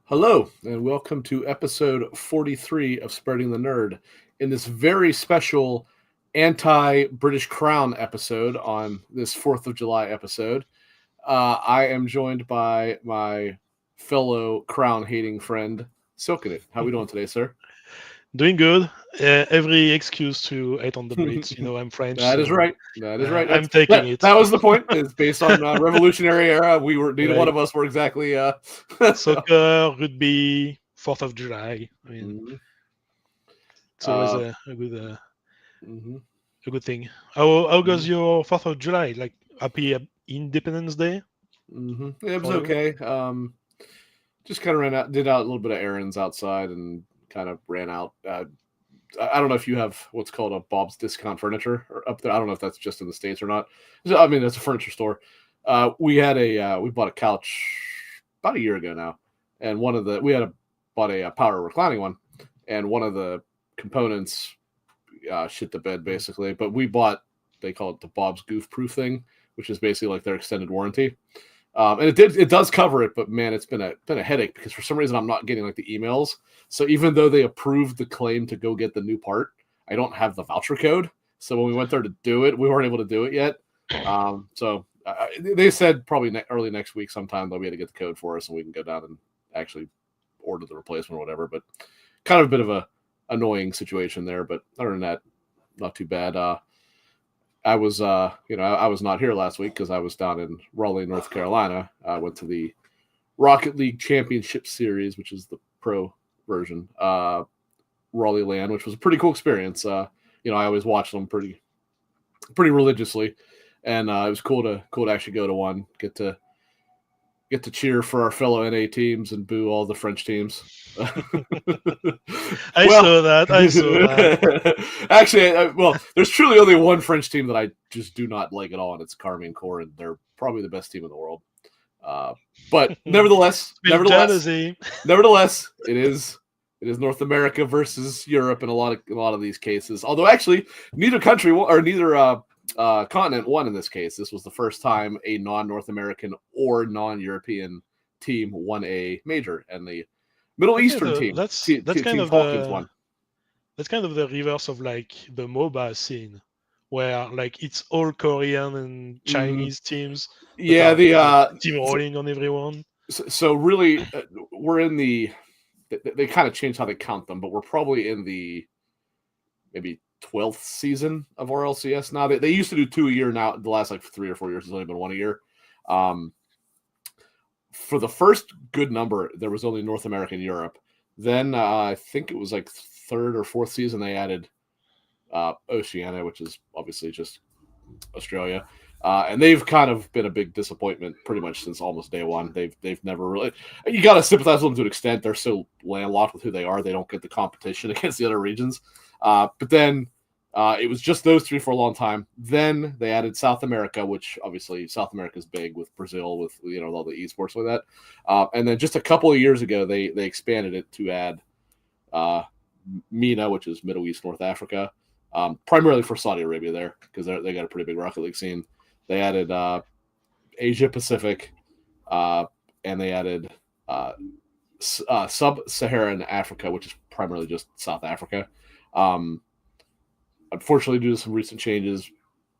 Hello, and welcome to episode 43 of Spreading the Nerd. In this very special anti British Crown episode on this 4th of July episode, I am joined by my fellow Crown hating friend, Silcanit. How are we doing today, sir? Doing good. Every excuse to hate on the Brits. I'm French, That is so right. That is right. I'm taking it. That was the point. It's based on Revolutionary era. We were neither one Right. of us were exactly. Soccer, rugby, 4th of July. I mean, Mhm. it's always uh, a good mhm. a good thing. How goes Mhm. your 4th of July? Like happy Independence Day It was for you? okay. Just kind of ran out, did out a little bit of errands outside, and kind of ran out. I don't know if you have what's called a Bob's Discount Furniture or up there. I don't know if that's just in the States or not. I mean, it's a furniture store. We bought a couch about a year ago now, and we had bought a power reclining one, and one of the components shit the bed basically. But we bought, they call it the Bob's Goof Proof thing, which is basically like their extended warranty. And it does cover it, but man, it's been a headache because for some reason I'm not getting like the emails. So even though they approved the claim to go get the new part, I don't have the voucher code. So when we went there to do it, we weren't able to do it yet. They said probably early next week sometime they'll be able to get the code for us and we can go down and actually order the replacement or whatever. But kind of a bit of a annoying situation there. But other than that, not too bad. I was not here last week because I was down in Raleigh, North Carolina. I went to the Rocket League Championship Series, which is the pro version, Raleigh Land, which was a pretty cool experience. I always watch them pretty religiously, and it was cool to actually go to one, get to cheer for our fellow NA teams and boo all the French teams. I Well, saw that. I saw that. actually, there's truly only one French team that I just do not like at all, and it's Carmine Corps, and they're probably the best team in the world. But nevertheless, Feel jealousy. it is North America versus Europe in a lot of these cases. Although actually, neither country or neither continent won in this case. This was the first time a non-North American or non-European team won a major, and the Middle Okay, Eastern team, that's kind Team of Falcons, won. the reverse of like the MOBA scene, where like it's all Korean and Mm, Chinese teams that yeah, are the like steamrolling on everyone. so really, we're in the. They kind of changed how they count them, but we're probably in the maybe 12th season of RLCS now. They used to do two a year. Now the last like 3 or 4 years has only been one a year. Um, for the first good number, there was only North America and Europe. Then I think it was like third or fourth season they added Oceania, which is obviously just Australia. And they've kind of been a big disappointment pretty much since almost day one. They've never really. You got to sympathize with them to an extent. They're so landlocked with who they are. They don't get the competition against the other regions. But then it was just those three for a long time. Then they added South America, which obviously South America is big with Brazil, with all the esports like that. And then just a couple of years ago, they expanded it to add uh, MENA, which is Middle East, North Africa, primarily for Saudi Arabia there because they got a pretty big Rocket League scene. They added Asia Pacific, and they added uh, Sub-Saharan Africa, which is primarily just South Africa. Um, Unfortunately, due to some recent changes,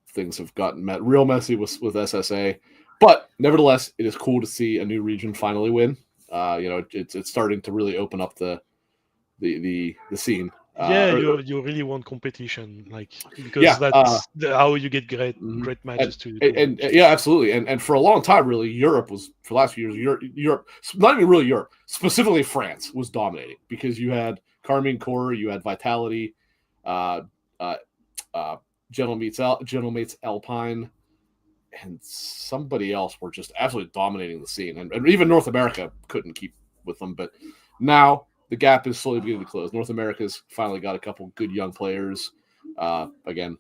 things have gotten real messy with SSA. But nevertheless, it is cool to see a new region finally win. It's starting to really open up the scene. Yeah, you really want competition, like because Yeah, that's how you get great mhm. great and, matches to and watch. yeah, absolutely. And for a long time, really, Europe was for the last few years. Europe, not even really Europe, specifically France was dominating because you had Carmine Corps, you had Vitality, uh, uh, uh, Gentle Mates Alpine, and somebody else were just absolutely dominating the scene, and even North America couldn't keep with them. But now the gap is slowly beginning to close. North America's finally got a couple good young players. Again,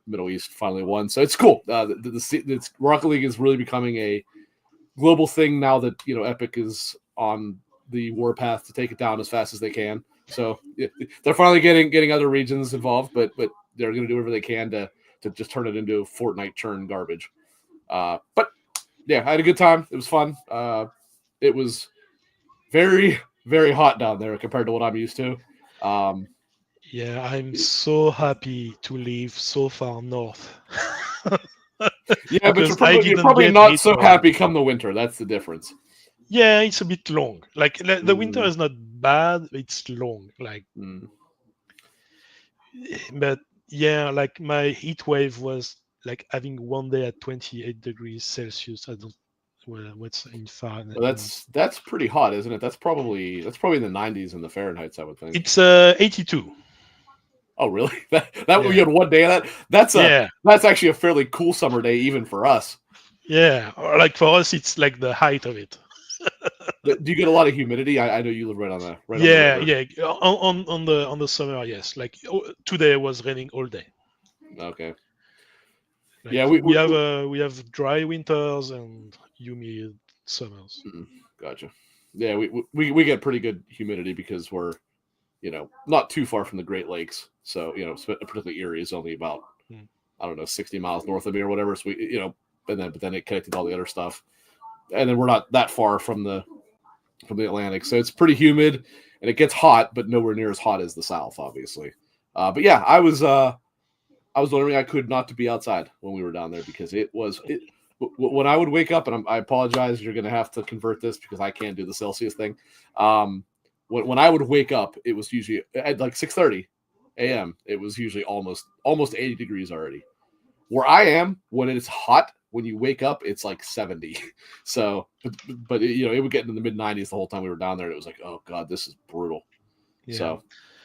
Middle East finally won, so it's cool. Rocket League is really becoming a global thing now that Epic is on the warpath to take it down as fast as they can. So they're finally getting other regions involved, but they're going to do whatever they can to just turn it into Fortnite churn garbage. But yeah, I had a good time. It was fun. It was very, very hot down there compared to what I'm used to. Um, Yeah, I'm so happy to live so far north. yeah, but Because I you're didn't probably get not heat so wave. happy come the winter. That's the difference. Yeah, it's a bit long. Like the winter Mm, is not bad, it's long. Like, mm. but yeah, like my heat wave was like having one day at 28 degrees Celsius. I don't what's in Fahrenheit. Well, that's pretty hot, isn't it? That's probably in the 90s in the Fahrenheits, I would think. It's 82. Oh, really? That we Yeah, had one day of that. yeah, That's actually a fairly cool summer day, even for us. yeah. Or like for us, it's like the height of it. Do you get a lot of humidity? I know you live right on the Yeah, river. yeah. On the summer, yes. Like today was raining all day. Okay. Like Yeah, we have dry winters and humid summers. gotcha. Yeah, we get pretty good humidity because we're not too far from the Great Lakes. So particularly Erie is only about Mm. I don't know 60 miles north of me or whatever. So but then it connected to all the other stuff, and then we're not that far from the Atlantic, so it's pretty humid and it gets hot, but nowhere near as hot as the South, obviously. But yeah, I was wondering I could not to be outside when we were down there because when I would wake up, and I apologize, you're going to have to convert this because I can't do the Celsius thing. When I would wake up, it was usually at like 6:30 a.m. It was usually almost 80 degrees already. Where I am, when it's hot, when you wake up, it's like 70. So, but it would get into the mid 90s the whole time we were down there. And it was like, oh god, this is brutal. Yeah. So,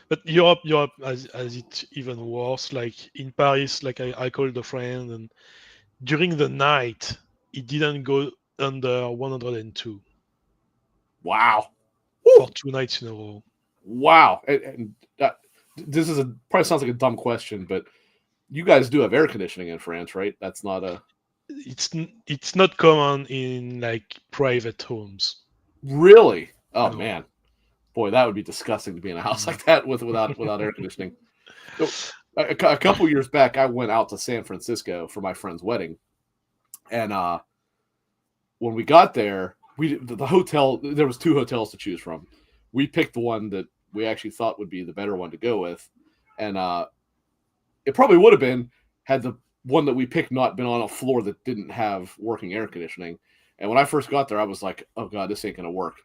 But Europe has it even worse. Like in Paris, like I called a friend, and during the night, it didn't go under 102 wow. for Woo! 2 nights in a row. Wow. And this probably sounds like a dumb question, but you guys do have air conditioning in France, right? That's not a It's not common in like private homes. really. Oh No. man, boy, that would be disgusting to be in a house Mm. like that without air conditioning. So, a couple years back, I went out to San Francisco for my friend's wedding, and when we got there, the hotel there was two hotels to choose from. We picked the one that we actually thought would be the better one to go with, and it probably would have been had the one that we picked not been on a floor that didn't have working air conditioning. And when I first got there, I was like, "Oh god, this ain't gonna work."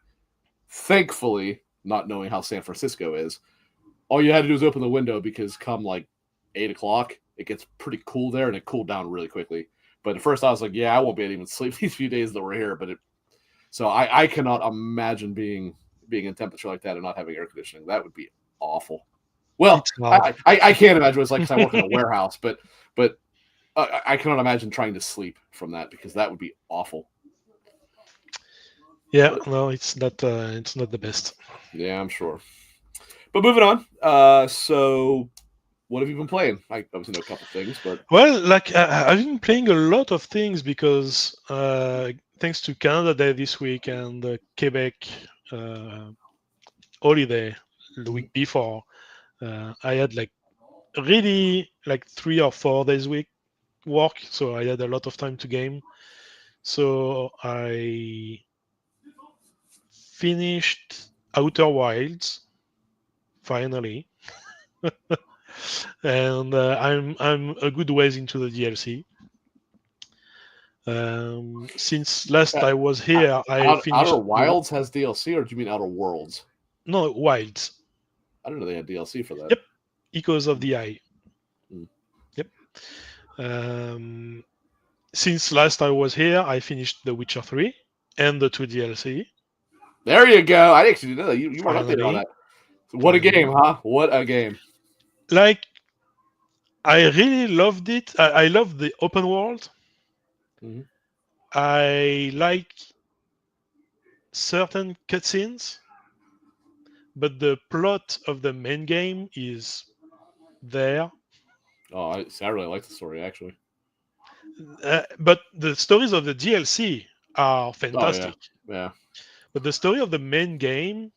Thankfully, not knowing how San Francisco is, all you had to do is open the window because come like 8 o'clock, it gets pretty cool there and it cooled down really quickly. But at first, I was like, "Yeah, I won't be able to even sleep these few days that we're here." So I cannot imagine being in temperature like that and not having air conditioning. That would be awful. Well, It's hard. I can't imagine what it's like because I work in a warehouse, but I cannot imagine trying to sleep from that because that would be awful. Yeah, But no, it's not the best. yeah, I'm sure. But moving on. So what have you been playing? I obviously know a couple things, but Well, like I've been playing a lot of things because thanks to Canada Day this week and the Quebec uh, holiday the week before, I had like really like 3 or 4 days week work, so I had a lot of time to game. So I finished Outer Wilds finally, and I'm a good ways into the DLC. Since last I was here, I Outer finished Wilds has DLC, or do you mean Outer Worlds? no Wilds. I don't know they had DLC for that. Yep, Echoes of the Eye. Hmm. Yep. Um, since last I was here, I finished The Witcher 3 and the 2 DLC. There you go. I actually didn't know that. You weren't updated on Finally, that. What a finally. game, huh? What a game. Like I really loved it. I love the open world. Mm-hmm. I like certain cutscenes, but the plot of the main game is there. Oh, I really like the story actually. But the stories of the DLC are Oh yeah, fantastic. yeah. But the story of the main game,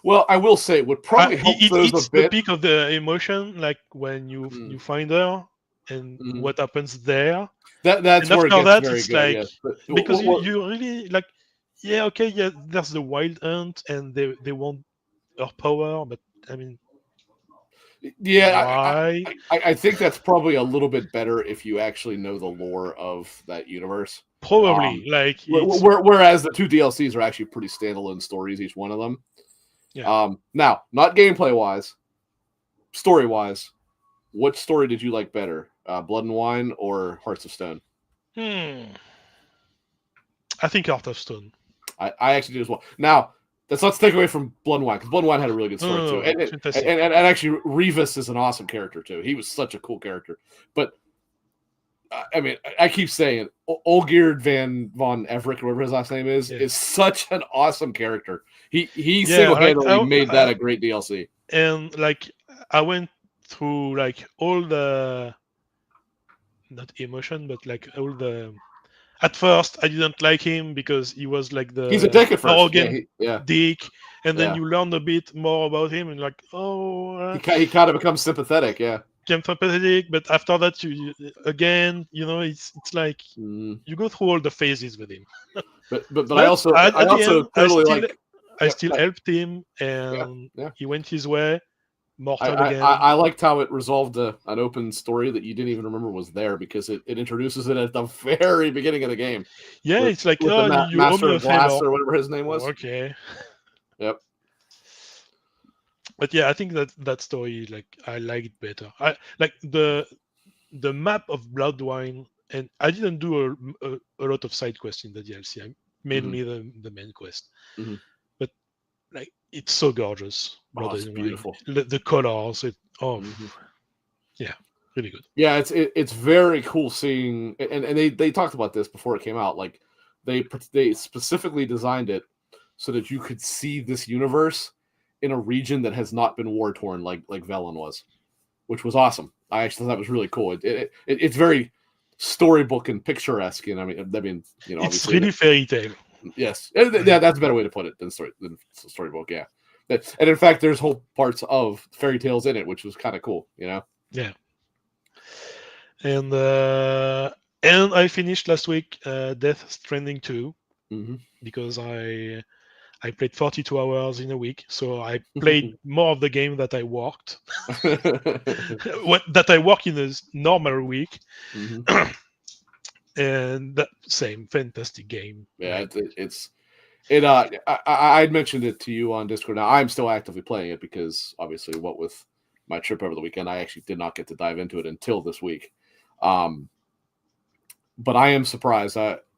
Well, I will say what probably helps those a it's the bit. peak of the emotion, like when you Mm, you find her and mhm. what happens there. That's And where it after gets that, very it's good. like Yes, but because you really like yeah, okay, yeah, there's the wild hunt, and they want her power, but I mean, Yeah, why? I think that's probably a little bit better if you actually know the lore of that universe. Probably, like it's Whereas the two DLCs are actually pretty standalone stories, each one of them. yeah. Now, not gameplay wise, story wise, what story did you like better, Blood and Wine or Hearts of Stone? Hmm. I think Heart of Stone. I actually do as well. Now, that's not to take away from Blood and Wine, because Blood and Wine had a really good No, story no, too, no, it's fantastic. and actually Revis is an awesome character too. He was such a cool character, but I mean, I keep saying Olgierd von Everett, whatever his last name Yeah, is such an awesome character. He yeah. single handedly made that a great DLC. And like I went through like all the not emotion, but like all the. At first, I didn't like him because he was like He's a the dick at first. arrogant Yeah, dick, and then yeah. you learn a bit more about him, and like, oh, He kind of becomes sympathetic. Yeah. became sympathetic. But after that, you again, it's like Mm. you go through all the phases with him. But But I at the also end, totally like. I Yep. still helped him, Yeah. and Yeah. he went his way, I, mortal I, again. I liked how it resolved an open story that you didn't even remember was there, because it introduces it at the very beginning of the game Yeah, with it's like, the oh, you owe Master me a of Glass favor. or whatever his name was. Okay. Yep. But yeah, I think that story, like, I like it better. I like the map of Bloodwine, and I didn't do a lot of side quests in the DLC. I mainly the main quest. Mm-hmm. But like, it's so gorgeous. Oh, Blood it's and Wine, beautiful. the colors, Mm-hmm. yeah, really good. Yeah, it's very cool seeing, and they talked about this before it came out. Like they specifically designed it so that you could see this universe in a region that has not been war torn, like Velen was, which was awesome. I actually thought that was really cool. It's very storybook and picturesque, and I mean, It's obviously, really fairy tale. yes, yeah, that's a better way to put it than storybook. Yeah, and in fact, there's whole parts of fairy tales in it, which was kind of cool. Yeah. And I finished last week Death Stranding 2 Mm-hmm. because I played 42 hours in a week, so I played more of the game that I worked. That I work in a normal week. Mm-hmm. And that same fantastic game. Yeah, Like, I'd mentioned it to you on Discord. Now I'm still actively playing it because obviously, what with my trip over the weekend, I actually did not get to dive into it until this week. But I am surprised.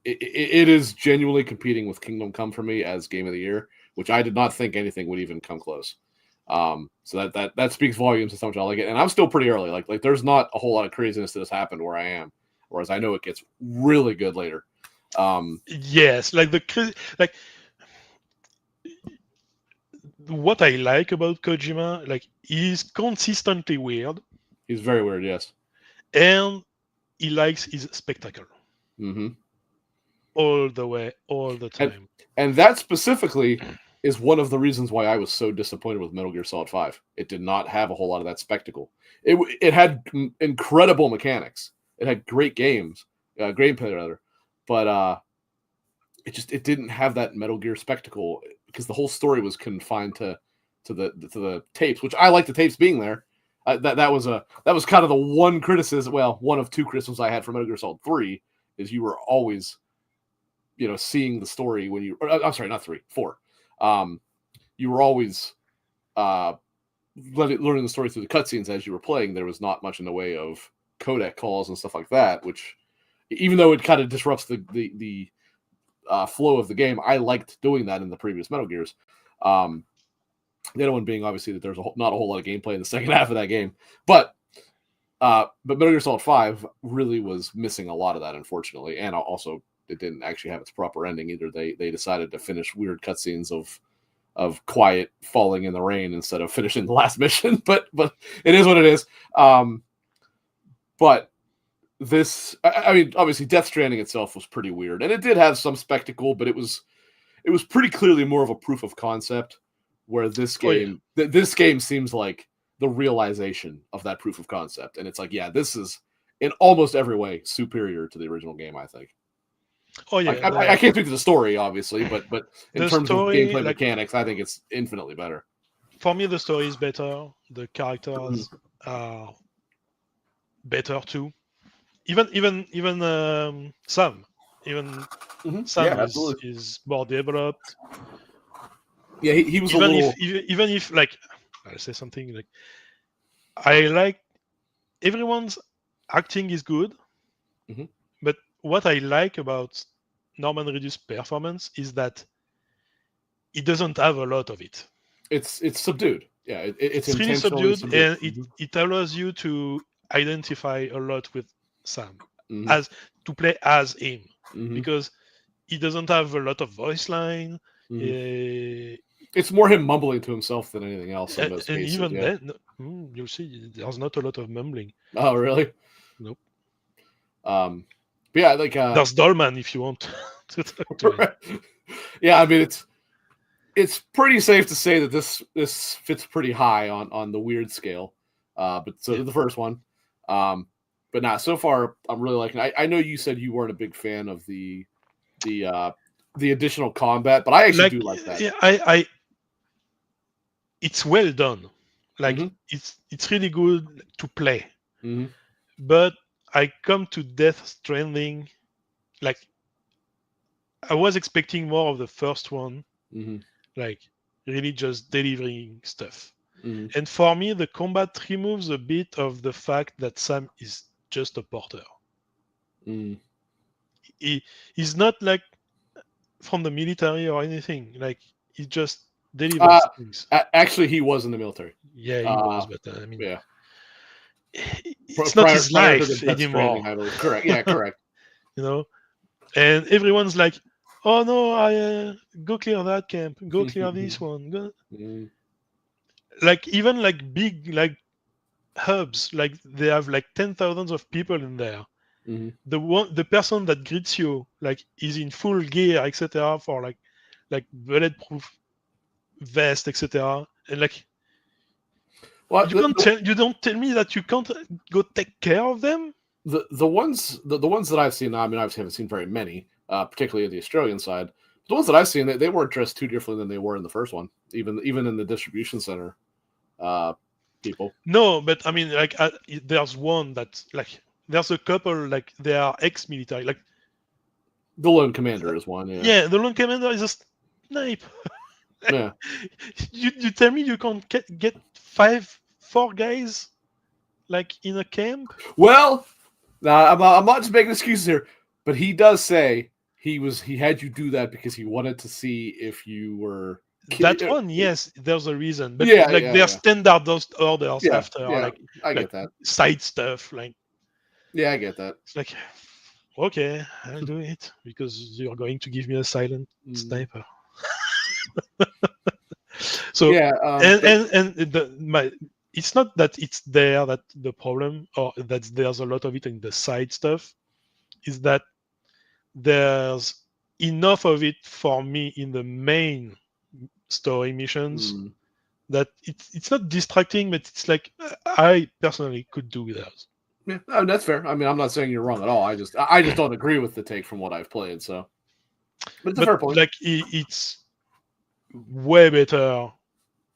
It is genuinely competing with Kingdom Come for me as Game of the Year, which I did not think anything would even come close. So that speaks volumes to how much I like it, and I'm still pretty early. Like there's not a whole lot of craziness that has happened where I am, whereas I know it gets really good later. yes, like what I like about Kojima, like, he's consistently weird, He's very weird, yes. and he likes his spectacle. Mm-hmm. All the way, all the time. And that specifically is one of the reasons why I was so disappointed with Metal Gear Solid 5. It did not have a whole lot of that spectacle. It had incredible mechanics. It had great games, great gameplay rather, but it didn't have that Metal Gear spectacle because the whole story was confined to the tapes, which I like the tapes being there. That was kind of the one criticism. Well, one of two criticisms I had for Metal Gear Solid 3 is you were always, seeing the story when you. I'm sorry, not 3, 4. You were always learning the story through the cutscenes as you were playing. There was not much in the way of codec calls and stuff like that, which, even though it kind of disrupts the flow of the game, I liked doing that in the previous Metal Gears. The other one being obviously that there's not a whole lot of gameplay in the second half of that game, but Metal Gear Solid 5 really was missing a lot of that, unfortunately, and also it didn't actually have its proper ending either. They decided to finish weird cutscenes of Quiet falling in the rain instead of finishing the last mission, but it is what it is. But this, I mean, obviously, Death Stranding itself was pretty weird, and it did have some spectacle, but it was pretty clearly more of a proof of concept. Where this game, this game seems like the realization of that proof of concept, and it's like, yeah, this is in almost every way superior to the original game, I think. Oh Like, yeah, I can't speak to the story, obviously, but in the terms of story, gameplay like mechanics, I think it's infinitely better. for me, the story is better. The Mhm. characters are better too. Even Sam, even Yeah, Sam absolutely. is more developed. Yeah, he was a Even little. if even if like I'll say something like I like everyone's acting is good, Mhm. but what I like about Norman Reedus' performance is that he doesn't have a lot of it. It's subdued. Yeah, it's It's really intentionally subdued, subdued. and it allows you to identify a lot with Sam Hmm. as to play as him Hmm. because he doesn't have a lot of voice line. Hmm. Uh, It's more him mumbling to himself than anything else in most and cases. even Yeah. then, you'll see there's not a lot of mumbling. Oh, really? Nope. But yeah, like There's Dolman if you want to talk to him. yeah. I mean, it's pretty safe to say that this fits pretty high on the weird scale. But so Yeah. did the first one. Um, but now so far I'm really liking it. I know you said you weren't a big fan of the uh the additional combat, but I actually Like do like that. yeah, I it's well done. Like Hmm. it's really good to play. Hmm. But I come to Death Stranding like I was expecting more of the first one, Hmm. like really just delivering stuff. Hmm. And for me, the combat removes a bit of the fact that Sam is just a porter. Hmm. He he's not like from the military or anything. Like he just Uh, delivers things. Actually, he was in the military. Yeah, he Uh, was, but I mean, yeah, it's not prior his prior to the life Death Stranding, anymore. I believe. Correct. Yeah, correct. You know, and everyone's like, "Oh no, I go clear that camp, go clear this one." Go. Mm. Like even like big like hubs, like they have like 10,000 of people in there. Hmm. The person that greets you like is in full gear, etc. for like bulletproof vest, etc. And like Well, you don't tell me that you can't go take care of them. the ones that I've seen, I mean, obviously haven't seen very many, particularly the Australian side. The ones that I've seen, they weren't dressed too differently than they were in the first one, even in the distribution center uh, people. No, but I mean like there's one that like there's a couple like they are ex-military. Like The lone commander is one, yeah, yeah, the lone commander is a snipe. yeah. You tell me you can't get four guys like in a camp? Well, now I'm not just making excuses here, but he does say he had you do that because he wanted to see if you were. That one, yes, there's a reason, but Yeah, like yeah, their yeah, standard those orders yeah, after yeah. I like get that. side stuff. Like Yeah, I get that. it's like okay, I'll do it because you're going to give me a silent Mm. sniper. So Yeah, but and my it's not that it's there that the problem or that there's a lot of it in the side stuff is that there's enough of it for me in the main story missions mm, that it's not distracting, but it's like I personally could do without. yeah, that's fair. I mean, I'm not saying you're wrong at all. I just don't agree with the take from what I've played. So, but it's a But fair point. like it's way better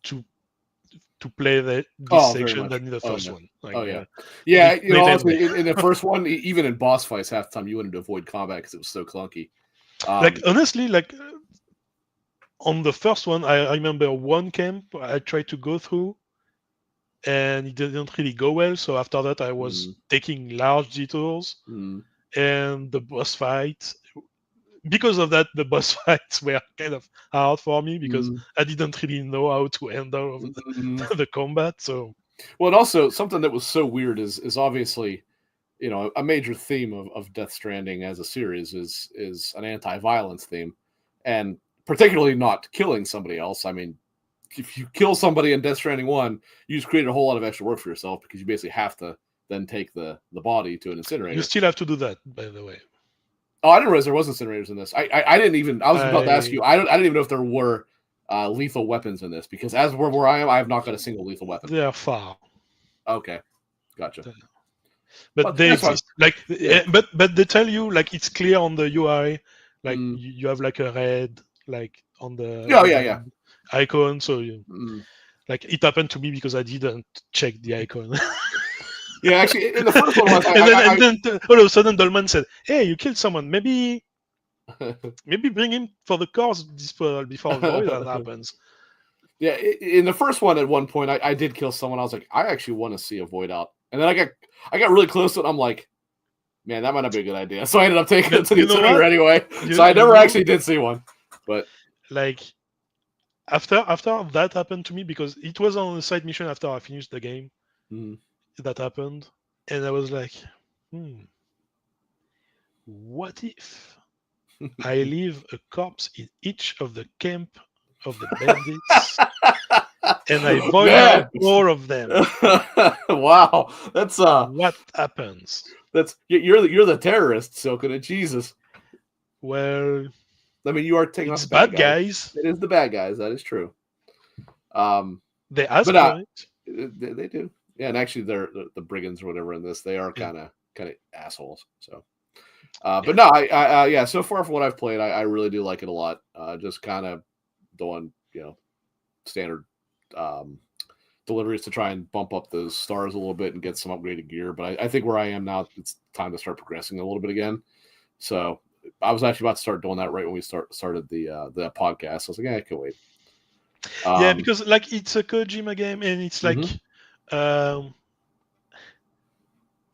to play this Oh, very section much. than the Oh first yeah. one. Oh Like yeah. Yeah. You know, night and day. honestly, in the first one, even in boss fights, half the time you wanted to avoid combat because it was so clunky. Like Um, honestly, like on the first one, I remember one camp I tried to go through and it didn't really go well. So after that, I was mm, taking large detours mm, and the boss fight. Because of that, the boss fights were kind of hard for me because mm, I didn't really know how to handle mm. the combat. So Well, and also something that was so weird is obviously, a major theme of Death Stranding as a series is an anti-violence theme, and particularly not killing somebody else. I mean, if you kill somebody in Death Stranding 1, you just create a whole lot of extra work for yourself because you basically have to then take the body to an you incinerator. still have to do that, by the way. Oh, I didn't realize there was incinerators in this. I didn't even. I was about to ask I you. I didn't even know if there were lethal weapons in this because as where I am, I have not got a single lethal weapon. they are far. Okay, gotcha. but they that's fine. exist. Like, Yeah. but they tell you like it's clear on the UI, like Mm. you have like a red like on the Yeah, the yeah. icon. So you Mm. like it happened to me because I didn't check the icon. Yeah, actually, in the first one was and then all of a sudden Dolman said, "Hey, you killed someone. Maybe bring him for the course before Void happens." Yeah, in the first one, at one point, I did kill someone. I was like, I actually want to see a void out, and then I got really close to it. And I'm like, man, that might not be a good idea. So I ended up taking it to the incinerator anyway. So I never actually did see one. But like after that happened to me, because it was on the side mission after I finished the game, that happened, and I was like, what if I leave a corpse in each of the camp of the bandits and I void out all of them? Wow, that's what happens? That's you're the terrorist, Silcanit. Jesus. Well, I mean, you are taking it's out the bad guys. It is the bad guys. That is true. They ask for it. They do. Yeah, and actually, they're the brigands or whatever in this. They are kind of assholes. So, but no, yeah. So far from what I've played, I really do like it a lot. Just kind of doing standard deliveries to try and bump up those stars a little bit and get some upgraded gear. But I think where I am now, it's time to start progressing a little bit again. So I was actually about to start doing that right when we started the podcast. I was like, yeah, I can wait. Yeah, because like it's a Kojima game, and it's like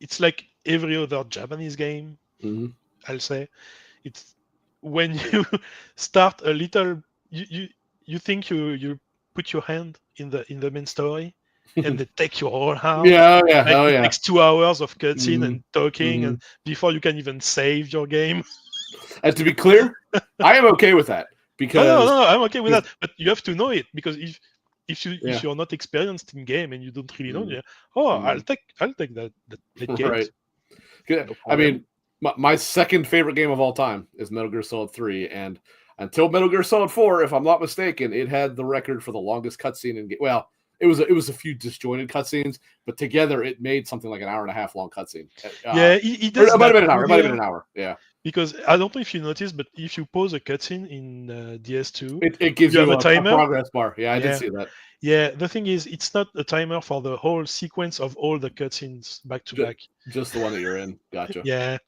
it's like every other Japanese game. I'll say it's when you start a little, you think you put your hand in the main story, and they take your whole heart. It takes 2 hours of cutscene and talking, and before you can even save your game. And to be clear, I am okay with that, because no, I'm okay with that. But you have to know it, because if you're not experienced in game and you don't really know, I'll take that games. Right. No, I mean, my second favorite game of all time is Metal Gear Solid 3, and until Metal Gear Solid 4, if I'm not mistaken, it had the record for the longest cutscene in game. Well, it was a few disjointed cutscenes, but together it made something like an hour and a half long cutscene. It does. It might have been an hour. It might have been an hour. Yeah. Because I don't know if you noticed, but if you pause a cutscene in DS2, it gives you a timer, progress bar. Yeah, I did see that. Yeah, the thing is, it's not a timer for the whole sequence of all the cutscenes back to back. Just the one that you're in. Gotcha. Yeah.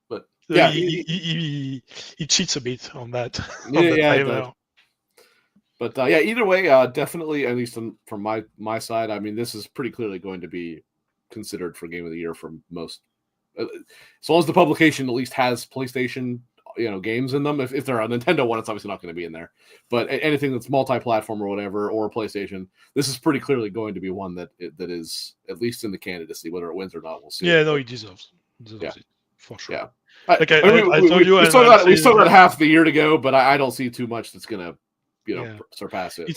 But so yeah, he cheats a bit on that. Timer. But yeah, either way, definitely, at least from my side, I mean, this is pretty clearly going to be considered for Game of the Year for most. As long as the publication at least has PlayStation, games in them. If they're a Nintendo one, it's obviously not going to be in there. But anything that's multi-platform or whatever, or PlayStation, this is pretty clearly going to be one that is at least in the candidacy. Whether it wins or not, we'll see. Yeah, no, it deserves it for sure. Yeah. I told you, we still got half the year to go, but I don't see too much that's going to surpass it.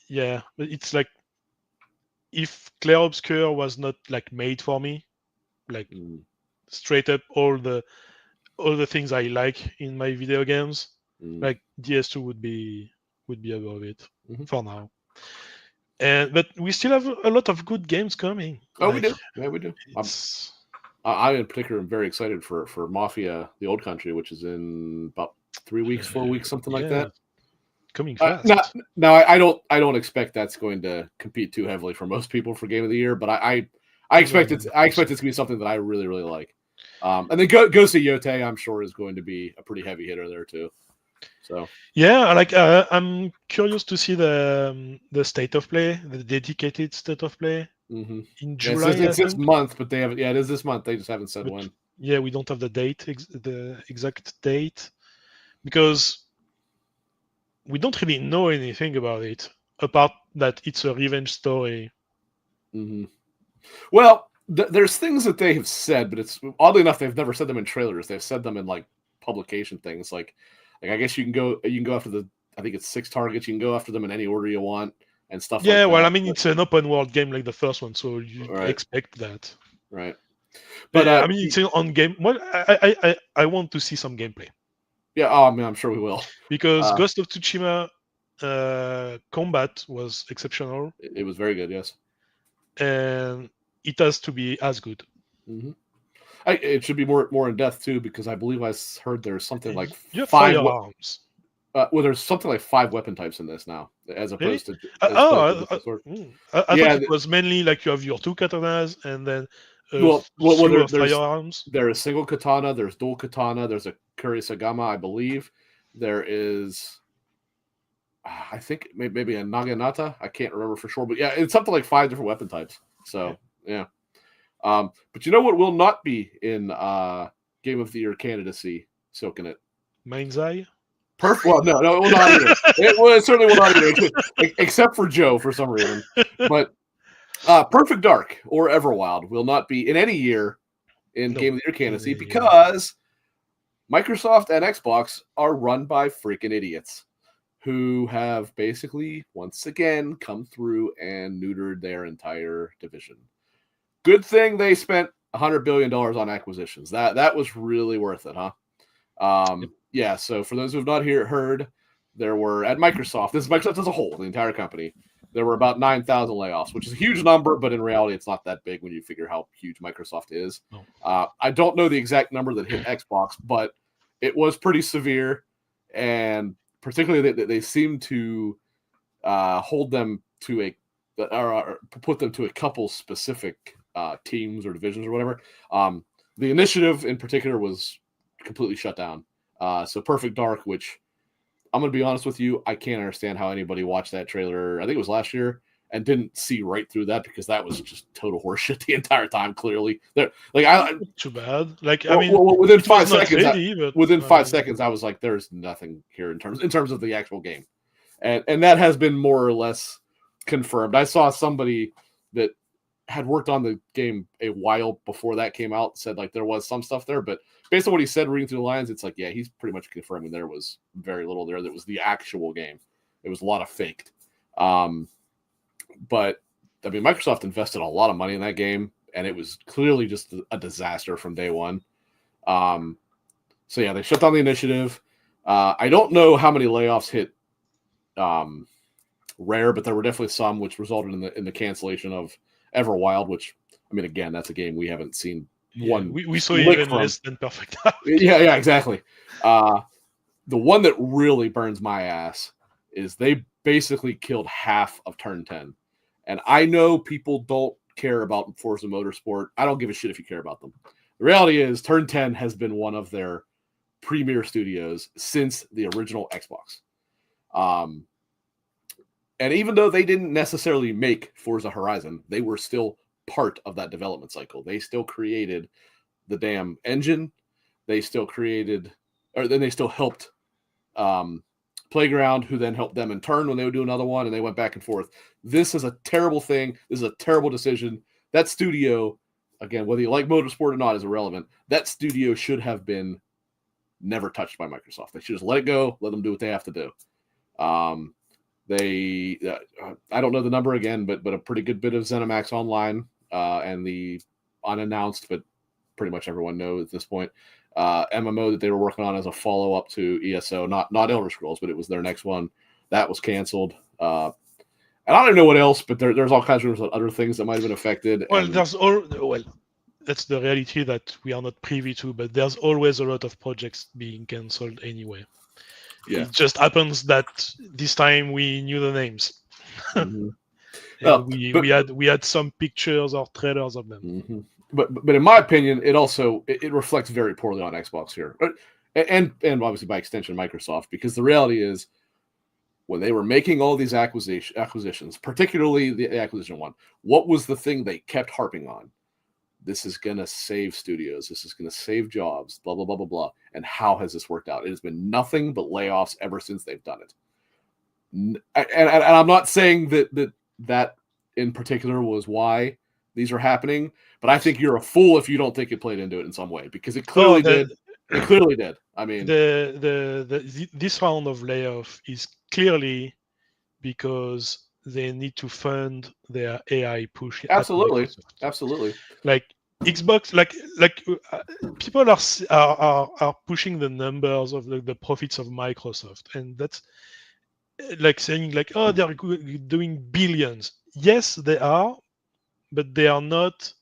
But it's like if Clair Obscur was not like made for me, like straight up all the things I like in my video games, like DS2 would be above it for now. But we still have a lot of good games coming. We do. Yeah, we do. I in particular am very excited for Mafia: The Old Country, which is in about 3 weeks, 4 weeks, something like that. Coming fast. Now I don't expect that's going to compete too heavily for most people for Game of the Year, but I expect it to be something that I really, really like. And then Ghost of Yotei, I'm sure, is going to be a pretty heavy hitter there too. So yeah, like I'm curious to see the state of play, the dedicated state of play in July. It's this month, but they haven't. Yeah, it is this month. They just haven't said when. Yeah, we don't have the date, the exact date, because we don't really know anything about it apart that it's a revenge story. Well, there's things that they have said, but it's oddly enough they've never said them in trailers. They've said them in like publication things. Like I guess you can go after I think it's 6 targets. You can go after them in any order you want and stuff. Yeah, like that. I mean, it's an open world game like the first one, so you expect that. Right. But I mean, it's on game. Well, I want to see some gameplay. Yeah, I mean, I'm sure we will. Because Ghost of Tsushima combat was exceptional. It was very good, yes. And it has to be as good. Mm-hmm. It should be more in depth too, because I believe I heard there's something like You have five. firearms. Well, there's something like 5 weapon types in this now, as Really? opposed to just a sword. I thought Yeah. it was mainly like you have your 2 katanas and then a Well, slew of there's firearms. a single katana, there's dual katana, there's a kurisagama, I believe. There is, I think maybe a naginata. I can't remember for sure, but yeah, it's something like 5 different weapon types. So yeah. But you know what will not be in Game of the Year candidacy, Silcanit? Mind's Eye? Perfect. Well, no, it will not either. It certainly will not either, except for Joe for some reason. But Perfect Dark or Everwild will not be in any year in Game of the Year candidacy because Microsoft and Xbox are run by freaking idiots who have basically once again come through and neutered their entire division. Good thing they spent $100 billion on acquisitions. That was really worth it, huh? Yeah, so for those who have not heard, there were at Microsoft, this is Microsoft as a whole, the entire company, there were about 9,000 layoffs, which is a huge number, but in reality, it's not that big when you figure how huge Microsoft is. No. I don't know the exact number that hit Xbox, but it was pretty severe, and particularly they seem to hold them to or put them to a couple specific teams or divisions or whatever. The initiative in particular was completely shut down. So Perfect Dark, which I'm going to be honest with you, I can't understand how anybody watched that trailer. I think it was last year and didn't see right through that because that was just total horseshit the entire time. Clearly, too bad. Like well, I mean, within 5 seconds, within 5 seconds, I was like, "There's nothing here in terms of the actual game," and that has been more or less confirmed. I saw somebody that had worked on the game a while before that came out said like there was some stuff there, but based on what he said reading through the lines, it's like, yeah, he's pretty much confirming there was very little there that was the actual game. It was a lot of faked. But I mean, Microsoft invested a lot of money in that game, and it was clearly just a disaster from day one. So yeah, they shut down the initiative. I don't know how many layoffs hit Rare, but there were definitely some, which resulted in the cancellation of Everwild, which I mean, again, that's a game we haven't seen one. We saw even less than Perfect Dark. Yeah, exactly. The one that really burns my ass is they basically killed half of Turn 10. And I know people don't care about Forza Motorsport. I don't give a shit if you care about them. The reality is Turn 10 has been one of their premier studios since the original Xbox. And even though they didn't necessarily make Forza Horizon, they were still part of that development cycle. They still created the damn engine. They still created, or then they still helped Playground, who then helped them in turn when they would do another one, and they went back and forth. This is a terrible thing. This is a terrible decision. That studio, again, whether you like motorsport or not, is irrelevant. That studio should have been never touched by Microsoft. They should just let it go, let them do what they have to do. I don't know the number again, but a pretty good bit of ZeniMax Online and the unannounced, but pretty much everyone knows at this point, MMO that they were working on as a follow-up to ESO, not Elder Scrolls, but it was their next one. That was canceled. And I don't know what else, but there's all kinds of other things that might have been affected. Well, that's the reality that we are not privy to, but there's always a lot of projects being cancelled anyway. Yeah. It just happens that this time we knew the names. Mm-hmm. We had some pictures or trailers of them. Mm-hmm. But in my opinion, it reflects very poorly on Xbox here, and obviously by extension Microsoft, because the reality is when they were making all these acquisitions, particularly the acquisition one, what was the thing they kept harping on? This is going to save studios. This is going to save jobs, blah, blah, blah, blah, blah. And how has this worked out? It has been nothing but layoffs ever since they've done it. And I'm not saying that in particular was why these are happening, but I think you're a fool if you don't think it played into it in some way, because it clearly did. It clearly did. I mean, this round of layoff is clearly because they need to fund their AI push. Absolutely. Like Xbox, like people are pushing the numbers of the profits of Microsoft, and that's like saying like, oh, they're doing billions. Yes, they are, but they are not.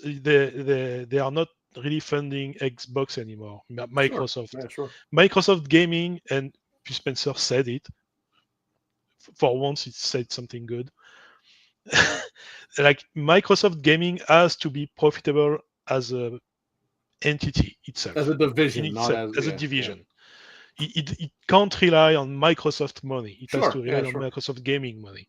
They are not really funding Xbox anymore. Microsoft, Sure. Yeah, sure. Microsoft Gaming, and Phil Spencer said it. For once, it said something good. Like Microsoft Gaming has to be profitable as a entity itself, As a in division, not itself, as as a yeah, yeah. division. It can't rely on Microsoft money. It has Sure, to yeah, rely on sure. Microsoft Gaming money.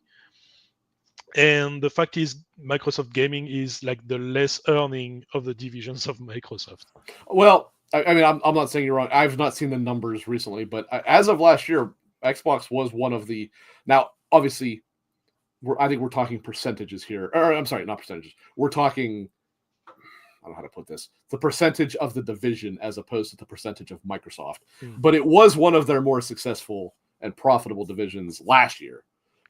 And the fact is, Microsoft Gaming is like the less earning of the divisions of Microsoft. Well, I mean, I'm not saying you're wrong. I've not seen the numbers recently, but as of last year, Xbox was one of the. Now, obviously, I think we're talking percentages here. Or I'm sorry, not percentages. We're talking. I don't know how to put this. The percentage of the division as opposed to the percentage of Microsoft. But it was one of their more successful and profitable divisions last year.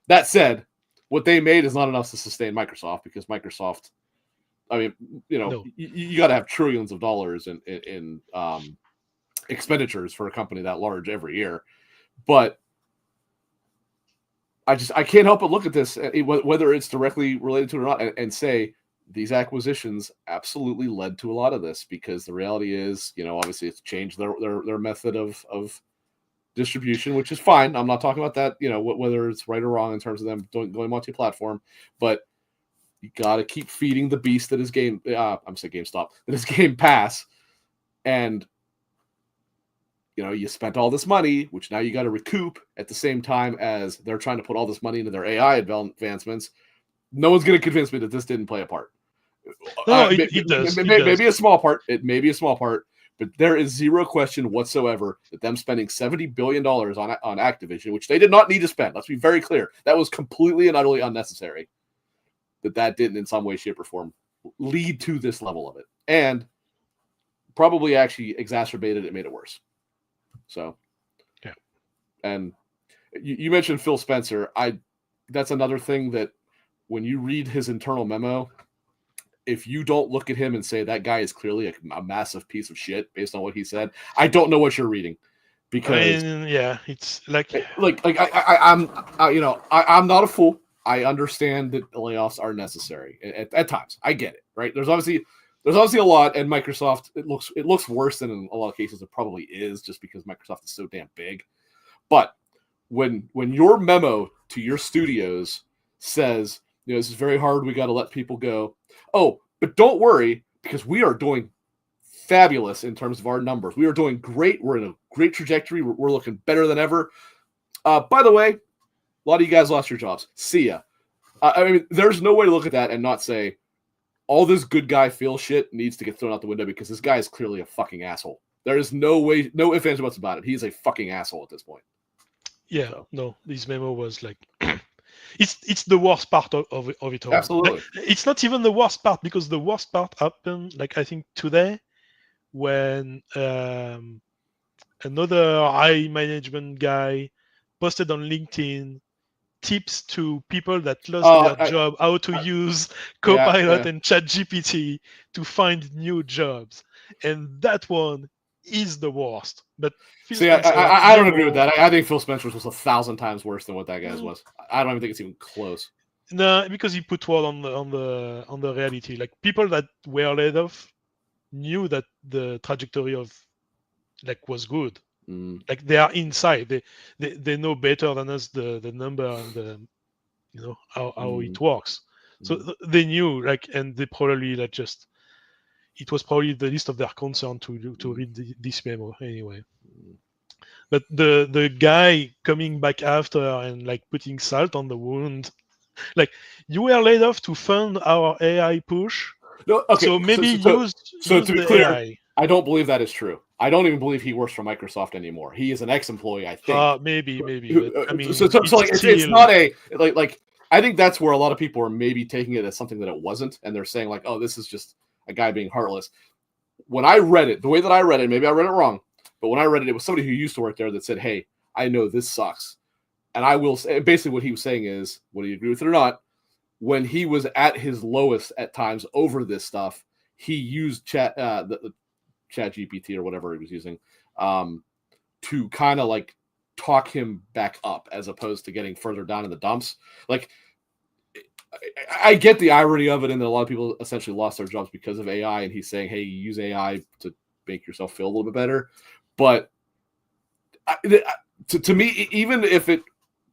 That said, what they made is not enough to sustain Microsoft because Microsoft, I mean, No. you got to have trillions of dollars in expenditures for a company that large every year. But I can't help but look at this, whether it's directly related to it or not, and say these acquisitions absolutely led to a lot of this because the reality is, obviously it's changed their method of distribution, which is fine. I'm not talking about that, whether it's right or wrong in terms of them going multi-platform, but you got to keep feeding the beast that is I'm saying GameStop, that is Game Pass, and you spent all this money, which now you got to recoup at the same time as they're trying to put all this money into their AI advancements. No one's going to convince me that this didn't play a part. No, it does. Maybe a small part. It may be a small part, but there is zero question whatsoever that them spending $70 billion on Activision, which they did not need to spend. Let's be very clear. That was completely and utterly unnecessary. That didn't in some way, shape, or form lead to this level of it. And probably actually exacerbated it, made it worse. So, yeah. And you mentioned Phil Spencer. That's another thing that when you read his internal memo, if you don't look at him and say that guy is clearly a massive piece of shit based on what he said, I don't know what you're reading. Because it's like I'm not a fool. I understand that layoffs are necessary at times. I get it, right? There's obviously a lot, and Microsoft it looks worse than in a lot of cases it probably is, just because Microsoft is so damn big. But when your memo to your studios says, this is very hard, we got to let people go. Oh, but don't worry, because we are doing fabulous in terms of our numbers. We are doing great. We're in a great trajectory. We're looking better than ever. By the way, a lot of you guys lost your jobs. See ya. I mean, there's no way to look at that and not say all this good guy Phil shit needs to get thrown out the window because this guy is clearly a fucking asshole. There is no way, no ifs, ands, or buts about it. He's a fucking asshole at this point. Yeah, so. No, this memo was like, it's the worst part of it all. Absolutely. Like, it's not even the worst part, because the worst part happened, like, I think today, when another high management guy posted on LinkedIn tips to people that lost their job, how to use Copilot and ChatGPT to find new jobs. And that one is the worst. But Phil Spencer, I don't agree with that. I think Phil Spencer's was 1,000 times worse than what that guy's was. I don't even think it's even close. No, because he put word on the reality. Like, people that were laid off knew that the trajectory of was good. Like, they are inside. They know better than us the number and the how it works. So they knew, and they probably it was probably the least of their concern to read this memo anyway. But the guy coming back after and putting salt on the wound, you were laid off to fund our AI push. No, okay. So maybe use to be the clear, AI. I don't believe that is true. I don't even believe he works for Microsoft anymore. He is an ex-employee, I think. Maybe. But, I mean, it's not a like. I think that's where a lot of people are maybe taking it as something that it wasn't, and they're saying oh, this is just a guy being heartless. When I read it, the way that I read it, maybe I read it wrong, but when I read it, it was somebody who used to work there that said, "Hey, I know this sucks," and I will say, basically what he was saying is, whether you agree with it or not, when he was at his lowest at times over this stuff, he used the Chat GPT or whatever he was using to kind of talk him back up, as opposed to getting further down in the dumps. I get the irony of it, and that a lot of people essentially lost their jobs because of AI, and he's saying, "Hey, use AI to make yourself feel a little bit better." But to me, even if it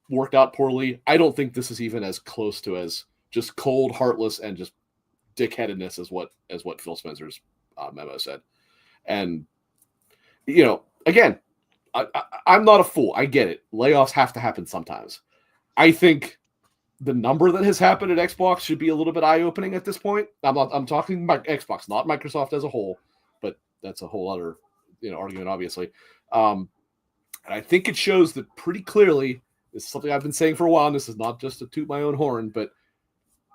worked out poorly, I don't think this is even as close to as just cold, heartless, and just dickheadedness as what Phil Spencer's memo said. And again, I'm not a fool. I get it. Layoffs have to happen sometimes. I think the number that has happened at Xbox should be a little bit eye-opening at this point. I'm talking about Xbox, not Microsoft as a whole, but that's a whole other argument, obviously. And I think it shows that pretty clearly. This is something I've been saying for a while, and this is not just to toot my own horn, but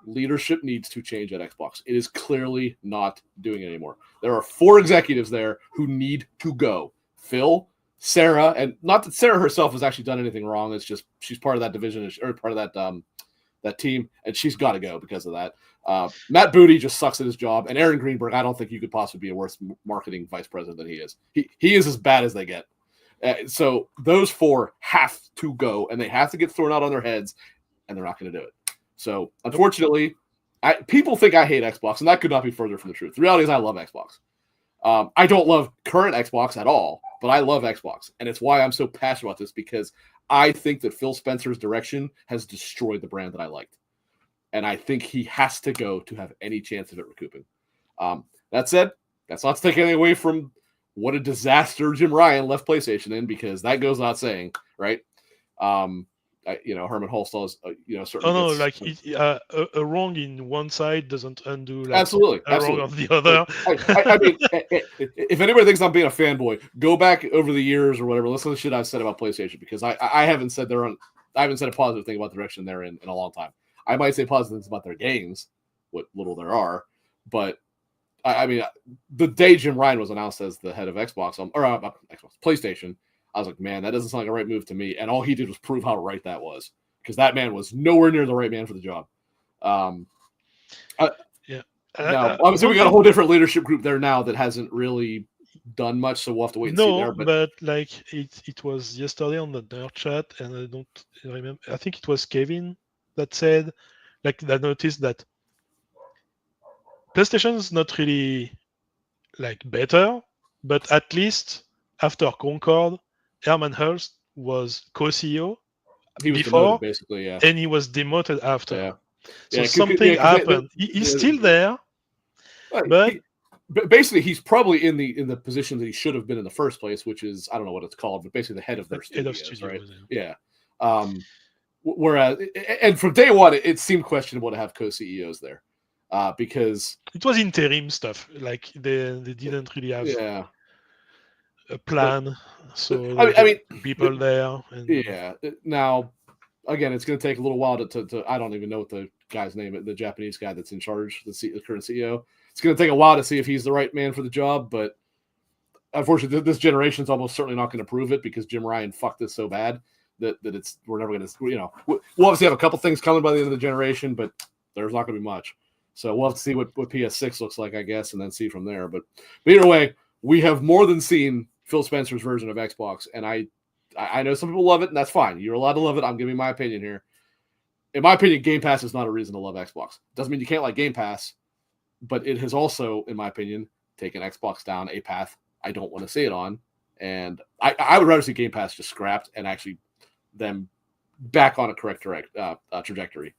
leadership needs to change at Xbox. It is clearly not doing it anymore. There are 4 executives there who need to go. Phil, Sarah, and not that Sarah herself has actually done anything wrong. It's just she's part of that division, or part of that team, and she's got to go because of that. Matt Booty just sucks at his job, and Aaron Greenberg, I don't think you could possibly be a worse marketing vice president than he is. He is as bad as they get. So those 4 have to go, and they have to get thrown out on their heads, and they're not going to do it. So unfortunately, people think I hate Xbox, and that could not be further from the truth. The reality is I love Xbox. I don't love current Xbox at all, but I love Xbox, and it's why I'm so passionate about this, because I think that Phil Spencer's direction has destroyed the brand that I liked, and I think he has to go to have any chance of it recouping. That said, that's not to take anything away from what a disaster Jim Ryan left PlayStation in, because that goes without saying, right? Herman Holstall is, certainly. A wrong in one side doesn't undo absolutely wrong on the other. I mean, if anybody thinks I'm being a fanboy, go back over the years or whatever. Listen to the shit I've said about PlayStation, because I haven't said I haven't said a positive thing about the direction they're in a long time. I might say positive things about their games, what little there are, but I mean, the day Jim Ryan was announced as the head of Xbox, PlayStation, I was like, man, that doesn't sound like a right move to me. And all he did was prove how right that was, because that man was nowhere near the right man for the job. Now, obviously, we got a whole different leadership group there now that hasn't really done much, so we'll have to wait and see there. But it was yesterday on the nerd chat, and I don't remember. I think it was Kevin that said, that noticed that PlayStation's not really better, but at least after Concord, Herman Hulst was co-CEO before, demoted, basically, yeah, and he was demoted after. Yeah. So something happened. He's still there, but basically he's probably in the position that he should have been in the first place, which is, I don't know what it's called, but basically the head of their studios, right? Yeah. Whereas, and from day one, it seemed questionable to have co-CEOs there, because it was interim stuff. They didn't really have a plan, so I mean, people there. Now, again, it's going to take a little while to I don't even know what the guy's name is, the Japanese guy that's in charge, the current CEO. It's going to take a while to see if he's the right man for the job, but unfortunately, this generation is almost certainly not going to prove it, because Jim Ryan fucked this so bad that we're never going to, we'll obviously have a couple things coming by the end of the generation, but there's not going to be much. So we'll have to see what PS6 looks like, I guess, and then see from there. But either way, we have more than seen Phil Spencer's version of Xbox, and I know some people love it, and that's fine. You're allowed to love it. I'm giving my opinion here. In my opinion, Game Pass is not a reason to love Xbox. Doesn't mean you can't like Game Pass, but it has also, in my opinion, taken Xbox down a path I don't want to see it on. And I would rather see Game Pass just scrapped and actually them back on a correct trajectory.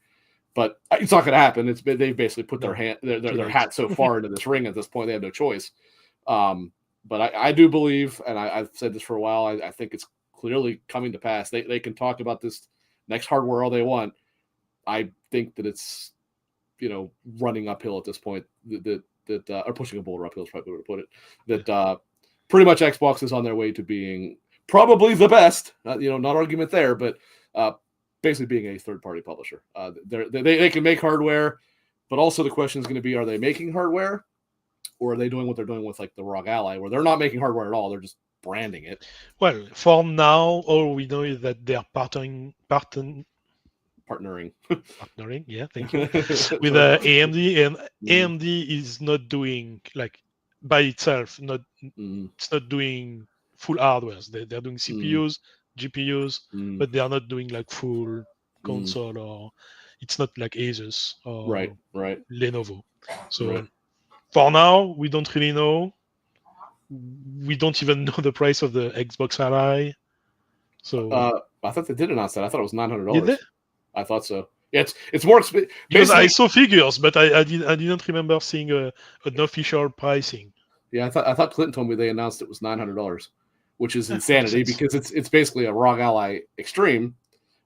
But it's not going to happen. They've basically put their hat so far into this ring at this point, they have no choice. But I do believe, and I've said this for a while, I think it's clearly coming to pass. They can talk about this next hardware all they want. I think that it's, running uphill at this point. Or pushing a boulder uphill is probably the way to put it. That pretty much Xbox is on their way to being probably the best. Not argument there, but basically being a third-party publisher. They can make hardware, but also the question is going to be: are they making hardware, or are they doing what they're doing with the ROG Ally, where they're not making hardware at all? They're just branding it. Well, for now, all we know is that they're partnering. Yeah, thank you. With AMD, and AMD is not doing by itself. It's not doing full hardware. They're doing CPUs, GPUs, but they are not doing full console or It's not like Asus or Right. Lenovo. So Right. for now, we don't really know. We don't even know the price of the Xbox Ally. So I thought they did announce that. I thought it was did they? $900. I thought so. Yeah, it's more expensive. Because I Basically, saw figures, but I didn't remember seeing an official pricing. yeah, I thought Clinton told me they announced it was $900, which is Makes insanity sense. because it's basically a ROG Ally Extreme,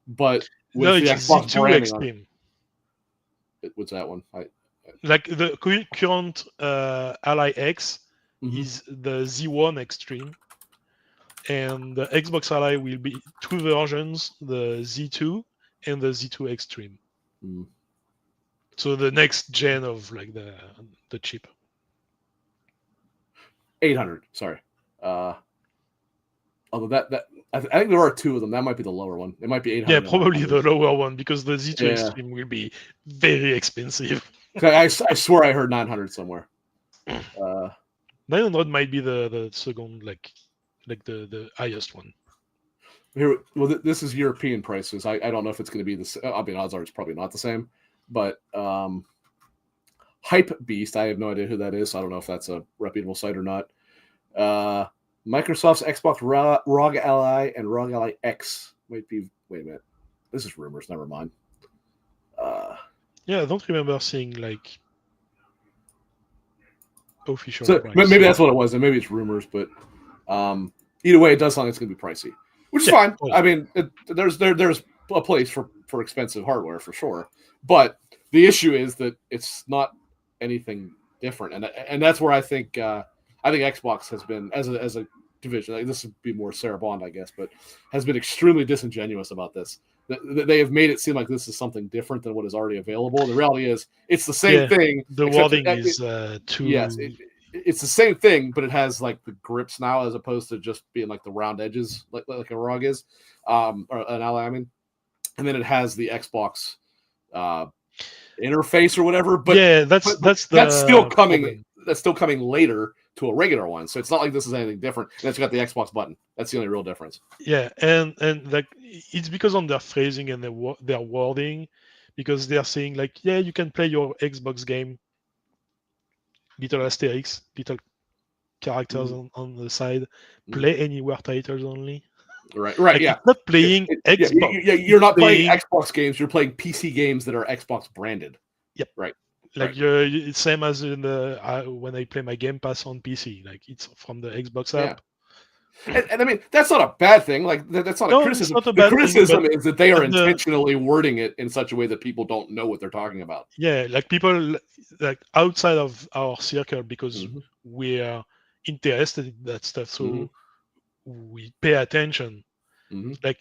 but No, with the it's Xbox Z2 branding on Extreme. it. What's that one? Like the current Ally X Mhm. is the Z1 Extreme, and the Xbox Ally will be two versions: the Z2 and the Z2 Extreme. Mm. So the next gen of like the chip. 800. Sorry. Although that I think there are two of them. That might be the lower one. It might be 800. Yeah, and probably 900. the lower one because the Z2 Yeah. Extreme will be very expensive. I swear I heard 900 somewhere. 900 might be the second like the highest one. Here, well, this is European prices. I don't know if it's going to be the same. I mean, odds are it's probably not the same. But Hype Beast, I have no idea who that is. So I don't know if that's a reputable site or not. Microsoft's Xbox ROG Ally and ROG Ally X might be. Wait a minute, this is rumors. Never mind. Yeah, I don't remember seeing like official So price. maybe that's what it was, and maybe it's rumors. But either way, it does sound like it's going to be pricey, which is Yeah. fine. Oh, yeah. I mean, there's a place for expensive hardware for sure, but the issue is that it's not anything different, and that's where I think Xbox has been as a division. Like, this would be more Sarah Bond, I guess, but has been extremely disingenuous about this. They have made it seem like this is something different than what is already available. The reality is, it's the same thing. The Except wording is too. yes, it's the same thing, but it has like the grips now as opposed to just being like the round edges, like a ROG is, or an Ally. I mean, and then it has the Xbox interface or whatever. But Yeah, but, that's but that's that's still the coming. problem. That's still coming later to a regular one. So it's not like this is anything different. And it's got the Xbox button. That's the only real difference. Yeah, and like it's because on their phrasing and their wording, because they are saying like, yeah, you can play your Xbox game, little asterisks, little characters on the side, play anywhere titles only. Right. Like Yeah. it's not playing Xbox. You're not playing playing Xbox games. You're playing PC games that are Xbox branded. Yep. Right. Like it's same as in the when I play my Game Pass on PC. Like it's from the Xbox app. And I mean, that's not a bad thing. Like that's not a No, it's criticism. not a The bad thing, criticism is that they are but intentionally wording it in such a way that people don't know what they're talking about. yeah, like people like outside of our circle because we are interested in that stuff, so we pay attention. Like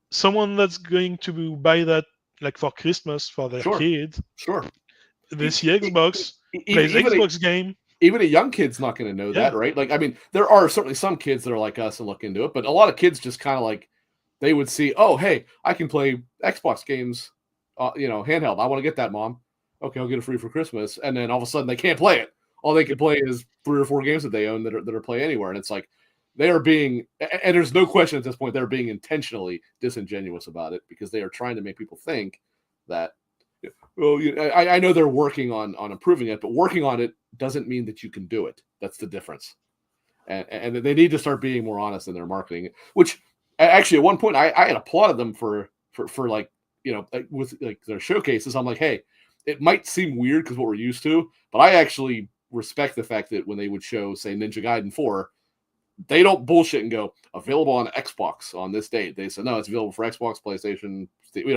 someone that's going to buy that like for Christmas for their kid. Sure. They see Xbox, plays Even Xbox game. Even a young kid's not going to know that, right? Like, I mean, there are certainly some kids that are like us and look into it, but a lot of kids just kind of like they would see, oh, hey, I can play Xbox games, handheld. I want to get that, Mom. Okay, I'll get it free for Christmas, and then all of a sudden they can't play it. All they can play is 3 or 4 games that they own that are play anywhere, and it's like they are being, and there's no question at this point they're being intentionally disingenuous about it because they are trying to make people think that. Well, I know they're working on improving it, but working on it doesn't mean that you can do it. That's the difference. And they need to start being more honest in their marketing. Which actually, at one point, I had applauded them for like with like their showcases. I'm like, hey, it might seem weird because what we're used to, but I actually respect the fact that when they would show, say, Ninja Gaiden 4, they don't bullshit and go available on Xbox on this date. They said no, it's available for Xbox, PlayStation,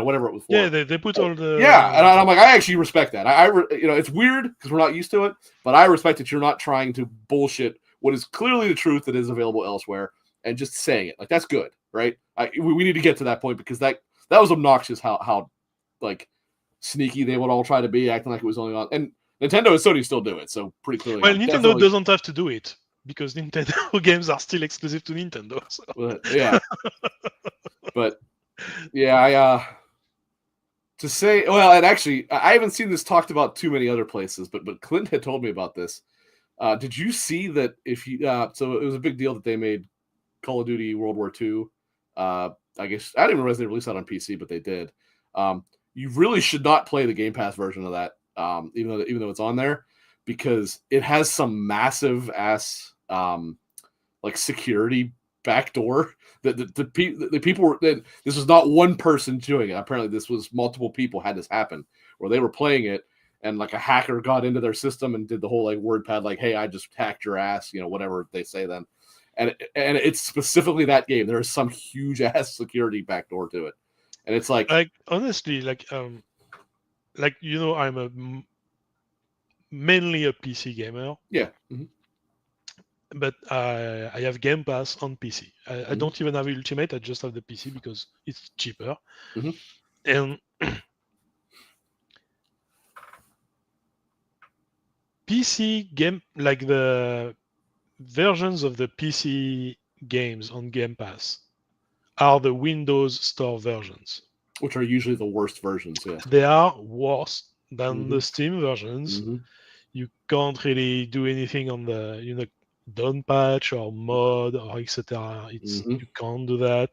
whatever it was for. Yeah, they put all the and I'm like, I actually respect that. It's weird because we're not used to it, but I respect that you're not trying to bullshit what is clearly the truth that is available elsewhere and just saying it. Like that's good, right? We need to get to that point because that was obnoxious how like sneaky they would all try to be, acting like it was only on. And Nintendo and Sony still do it, so pretty clearly. Well, Nintendo doesn't have to do it because Nintendo games are still exclusive to Nintendo. So. Yeah, but yeah, to say, well, and actually, I haven't seen this talked about too many other places, but Clint had told me about this. Did you see that if you, so it was a big deal that they made Call of Duty World War II. I guess, I didn't even realize they released that on PC, but they did. you really should not play the Game Pass version of that, even though it's on there, because it has some massive ass like security backdoor that the people were. That this was not one person doing it. Apparently, this was multiple people had this happen where they were playing it, and like a hacker got into their system and did the whole like word pad, like, "Hey, I just hacked your ass," whatever they say then. And it's specifically that game. There is some huge ass security backdoor to it, and it's like honestly, I'm mainly a PC gamer. Yeah. Mm-hmm. But I have Game Pass on PC. I don't even have Ultimate. I just have the PC because it's cheaper. Mm-hmm. And PC game, like the versions of the PC games on Game Pass, are the Windows Store versions, which are usually the worst versions. Yeah, they are worse than the Steam versions. You can't really do anything on the down patch or mod or etc. You can't do that.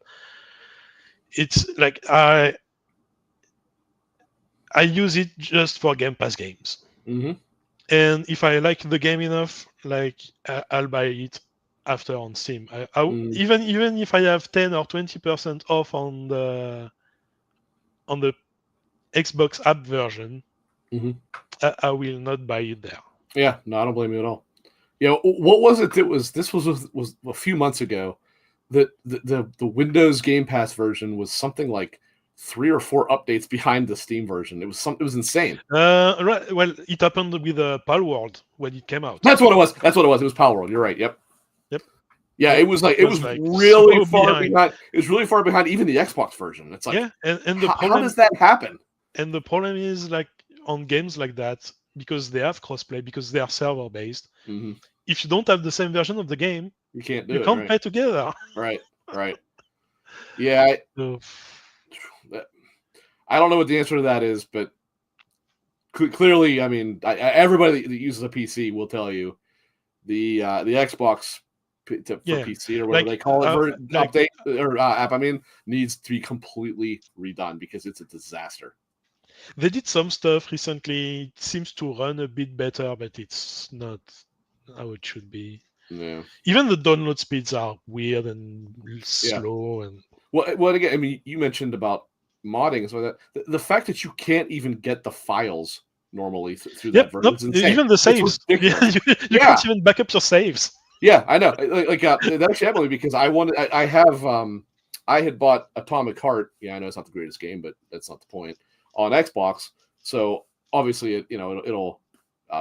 It's like I use it just for Game Pass games. And if I like the game enough, like I'll buy it after on Steam. Even if I have 10 or 20% off on the Xbox app version, I will not buy it there. Yeah, no, I don't blame you at all. What was it that was a few months ago that the Windows Game Pass version was something like 3 or 4 updates behind the Steam version. It was insane. Right. Well, it happened with Palworld when it came out. That's what it was. It was Palworld. You're right. Yep. Yeah, it was really so far behind. It was really far behind even the Xbox version. It's like, and the problem, how does that happen? And the problem is, like, on games like that, because they have crossplay, because they are server based. If you don't have the same version of the game, you can't play together. Right. Yeah. I don't know what the answer to that is, but clearly, I mean, everybody that uses a PC will tell you the Xbox for PC or whatever they call it update or app. I mean, needs to be completely redone because it's a disaster. They did some stuff recently. It seems to run a bit better, but it's not how it should be. Yeah. Even the download speeds are weird and slow. And well, again, I mean, you mentioned about modding, so that the fact that you can't even get the files normally through that version, it's insane. Even the saves, you can't even back up your saves. Yeah, I know. Like that actually happened because I had bought Atomic Heart. Yeah, I know it's not the greatest game, but that's not the point. On Xbox, so obviously it'll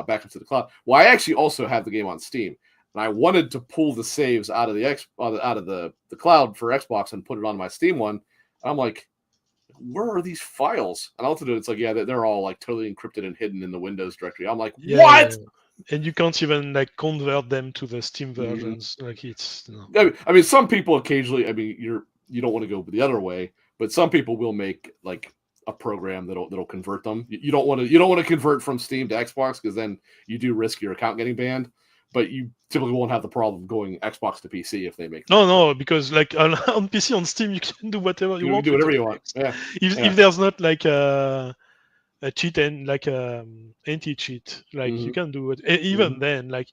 back up to the cloud. Well, I actually also have the game on Steam, and I wanted to pull the saves out of the cloud for Xbox and put it on my Steam one. And I'm like, where are these files? And I looked at it. It's like, yeah, they're all like totally encrypted and hidden in the Windows directory. I'm like, what? And you can't even like convert them to the Steam versions. Like it's. I mean, some people occasionally. I mean, you don't want to go the other way, but some people will make like a program that'll convert them. You don't want to convert from Steam to Xbox because then you do risk your account getting banned. But you typically won't have the problem going Xbox to PC if they make. No, because like on PC on Steam you can do whatever you want. Do whatever you want. Yeah. If there's not like a cheat and like anti-cheat, like you can do it. Even then, like.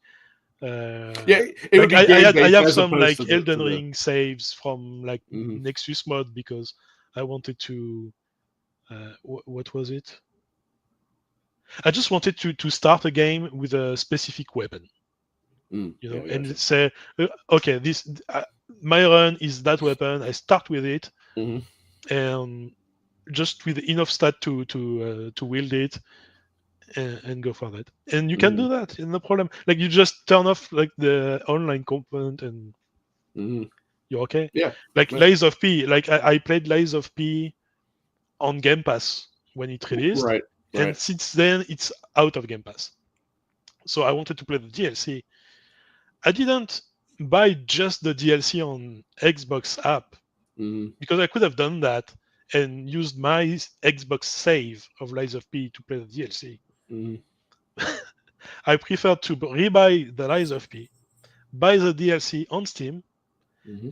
I have some like Elden Ring saves from like Nexus mod because I wanted to. What was it? I just wanted to start a game with a specific weapon. And say, okay, this my run is that weapon. I start with it, and just with enough stat to wield it, and go for that. And you can do that, no problem. Like you just turn off like the online component, and you're okay. Yeah. Like Lies of P. Like I played Lies of P on Game Pass when it released, right. And since then it's out of Game Pass. So I wanted to play the DLC. I didn't buy just the DLC on Xbox app because I could have done that and used my Xbox save of Lies of P to play the DLC. I prefer to rebuy the Lies of P, buy the DLC on Steam,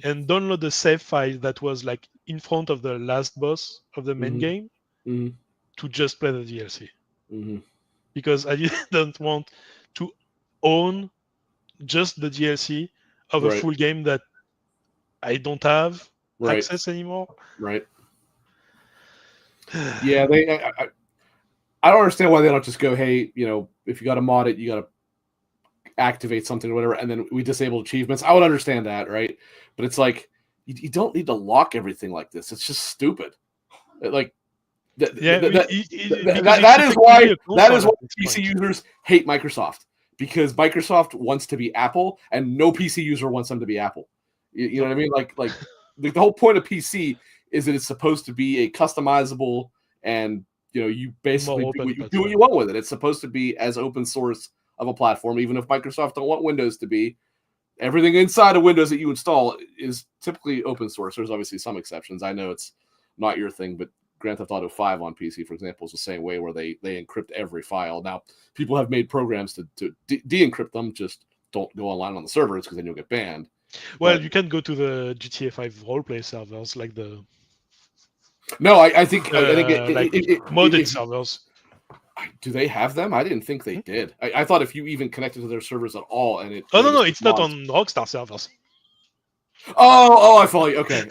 and download the save file that was like in front of the last boss of the main game, to just play the DLC Mm-hmm. because I didn't want to own just the DLC of a Right. full game that I don't have Right. access anymore. Right. Yeah, I don't understand why they don't just go, hey, if you got to mod it, you got to activate something or whatever, and then we disable achievements. I would understand that, right? But it's like you don't need to lock everything like this. It's just stupid. Like that because that it's is effectively a why console at this PC point. users hate Microsoft, because Microsoft wants to be Apple, and no PC user wants them to be Apple. You know what I mean? Like the whole point of PC is that it's supposed to be a customizable, and you basically More do open what platform. you want with it. It's supposed to be as open source of a platform, even if Microsoft don't want Windows to be. Everything inside of Windows that you install is typically open source. There's obviously some exceptions. I know it's not your thing, but Grand Theft Auto 5 on PC, for example, is the same way, where they encrypt every file. Now, people have made programs to de-encrypt them, just don't go online on the servers because then you'll get banned. Well, But you can go to the GTA 5 roleplay servers, like the no, I think modded servers. Do they have them? I didn't think they did. I thought if you even connected to their servers at all, and it Oh was no, just it's not mods. on Rockstar servers. I follow you. Okay,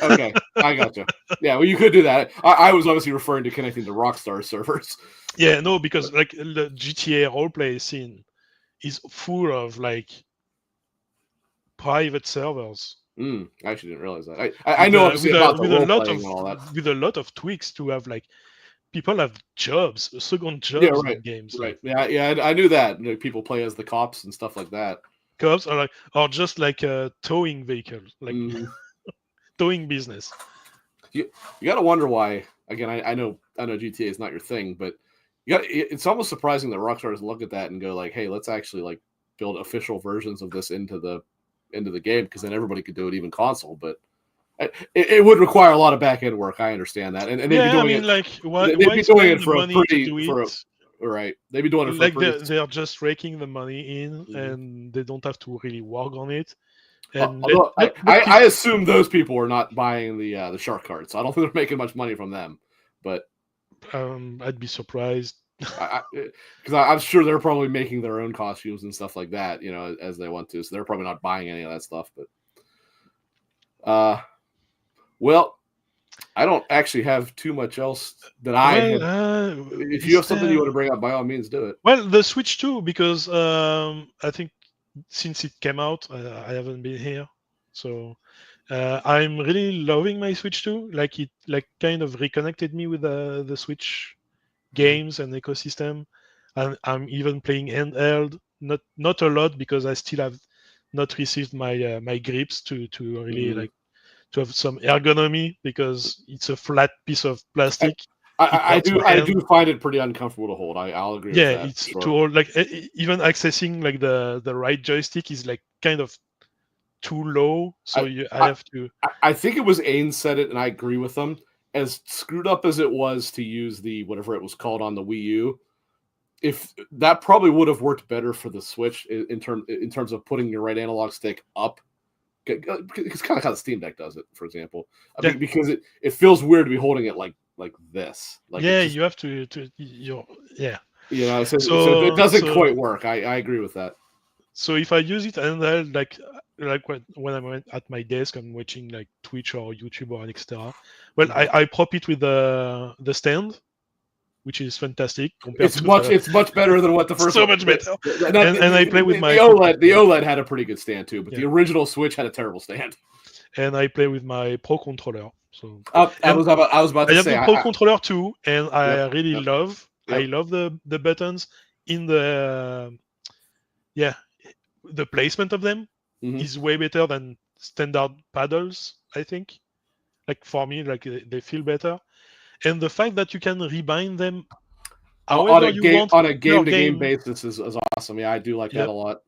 I gotcha. Yeah, well, you could do that. I was obviously referring to connecting to Rockstar servers. Yeah, no, because like the GTA roleplay scene is full of like private servers. I actually didn't realize that. I know obviously about the role playing and all that. With a lot of tweaks to have like people have jobs, second Yeah, jobs right, in games. right. Like, Yeah. I knew that. People play as the cops and stuff like that. cops or just like a towing vehicle, like towing business. You got to wonder why. Again, I know GTA is not your thing, but it's almost surprising that Rockstar doesn't look at that and go like, hey, let's actually like build official versions of this into the game, because then everybody could do it, even console. But it would require a lot of back end work. I understand that, and they'd be doing it. Like They'd why be doing spend it the for a money to pretty do it? right. They'd be doing it for Like a pretty. they're just raking the money in, and they don't have to really work on it. And I assume those people are not buying the shark cards. So I don't think they're making much money from them. But I'd be surprised. Because I'm sure they're probably making their own costumes and stuff like that, as they want to. So they're probably not buying any of that stuff. But well, I don't actually have too much else that I had. If you have something you want to bring up, by all means, do it. Well, the Switch too, because I think since it came out, I haven't been here, so I'm really loving my Switch too. Like it, like kind of reconnected me with the Switch games and ecosystem, and I'm even playing handheld. Not a lot, because I still have not received my my grips to really like to have some ergonomy, because it's a flat piece of plastic. I do find it pretty uncomfortable to hold. I'll agree with that. Yeah, it's too old. Like even accessing like the right joystick is like kind of too low. So I have to. I think it was Ain said it, and I agree with them. As screwed up as it was to use the whatever it was called on the Wii U, if that probably would have worked better for the Switch in terms of putting your right analog stick up. It's kind of how the Steam Deck does it, for example, because it feels weird to be holding it like this. Like you have to so it doesn't quite work. I agree with that. So if I use it and then like when I'm at my desk, I'm watching like Twitch or YouTube or etc. Well, I prop it with the stand, which is fantastic compared it's much better than what the first so much better. And I play with my OLED. The OLED had a pretty good stand too, but the original Switch had a terrible stand. And I play with my Pro controller. So I was about to say I have the Pro controller too, and I really love. Yep. I love the buttons in the the placement of them is way better than standard paddles. I think, like for me, like they feel better, and the fact that you can rebind them however you want on a game-to-game basis is awesome. Yeah, I do like that a lot.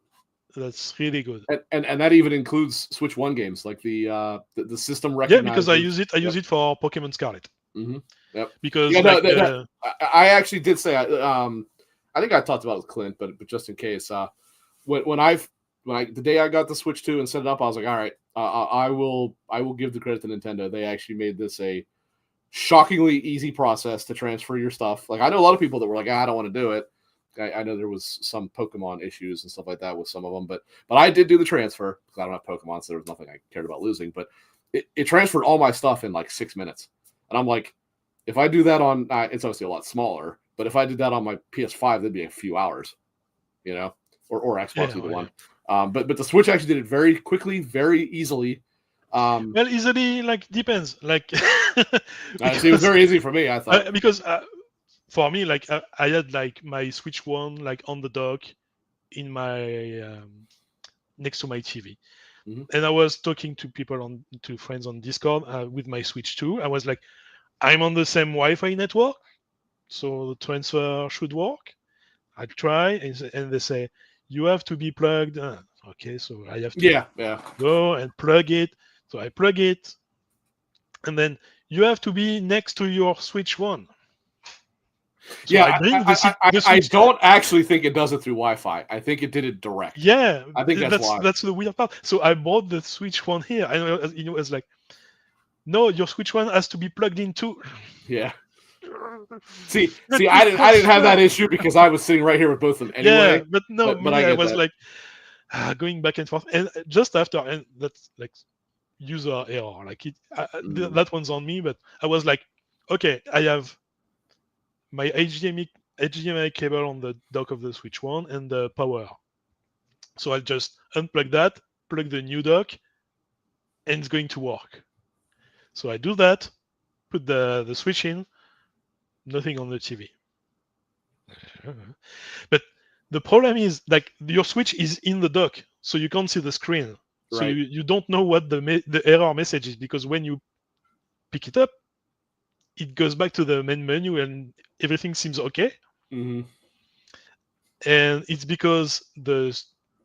That's really good. And that even includes Switch 1 games, like the system recognizes. Yeah, because I use it for Pokemon Scarlet. Yep. Because I actually did say I think I talked about it with Clint, but just in case, the day I got the Switch 2 and set it up, I was like, all right, I will give the credit to Nintendo. They actually made this a shockingly easy process to transfer your stuff. Like I know a lot of people that were like, I don't want to do it. I know there was some Pokemon issues and stuff like that with some of them, but I did do the transfer because I don't have Pokemon, so there was nothing I cared about losing. But it transferred all my stuff in like 6 minutes, and I'm like, if I do that on, it's obviously a lot smaller, but if I did that on my PS5, that'd be a few hours, or Xbox, either one. But the Switch actually did it very quickly, very easily. Well, easily, like, depends. Like, it was very easy for me, I thought. Because for me, like, I had like my Switch 1 like on the dock in my next to my TV, and I was talking to people to friends on Discord with my Switch 2. I was like, I'm on the same Wi-Fi network, so the transfer should work. I try, and they say you have to be plugged. Okay, so I have to go and plug it. So I plug it, and then you have to be next to your Switch 1. So I don't actually think it does it through Wi-Fi. I think it did it direct. Yeah, I think that's the weird part. So I bought the Switch 1 here, and it was like, no, your Switch 1 has to be plugged in too. Yeah. See, I didn't have that issue because I was sitting right here with both of them anyway. Yeah, but no, but I was like going back and forth, and just after, and that's like user error. Like that one's on me, but I was like, okay, I have my HDMI cable on the dock of the Switch 1 and the power. So I'll just unplug that, plug the new dock, and it's going to work. So I do that, put the Switch in, nothing on the TV. But the problem is, like, your Switch is in the dock, so you can't see the screen. So you don't know what the error message is, because when you pick it up, it goes back to the main menu and everything seems okay. And it's because the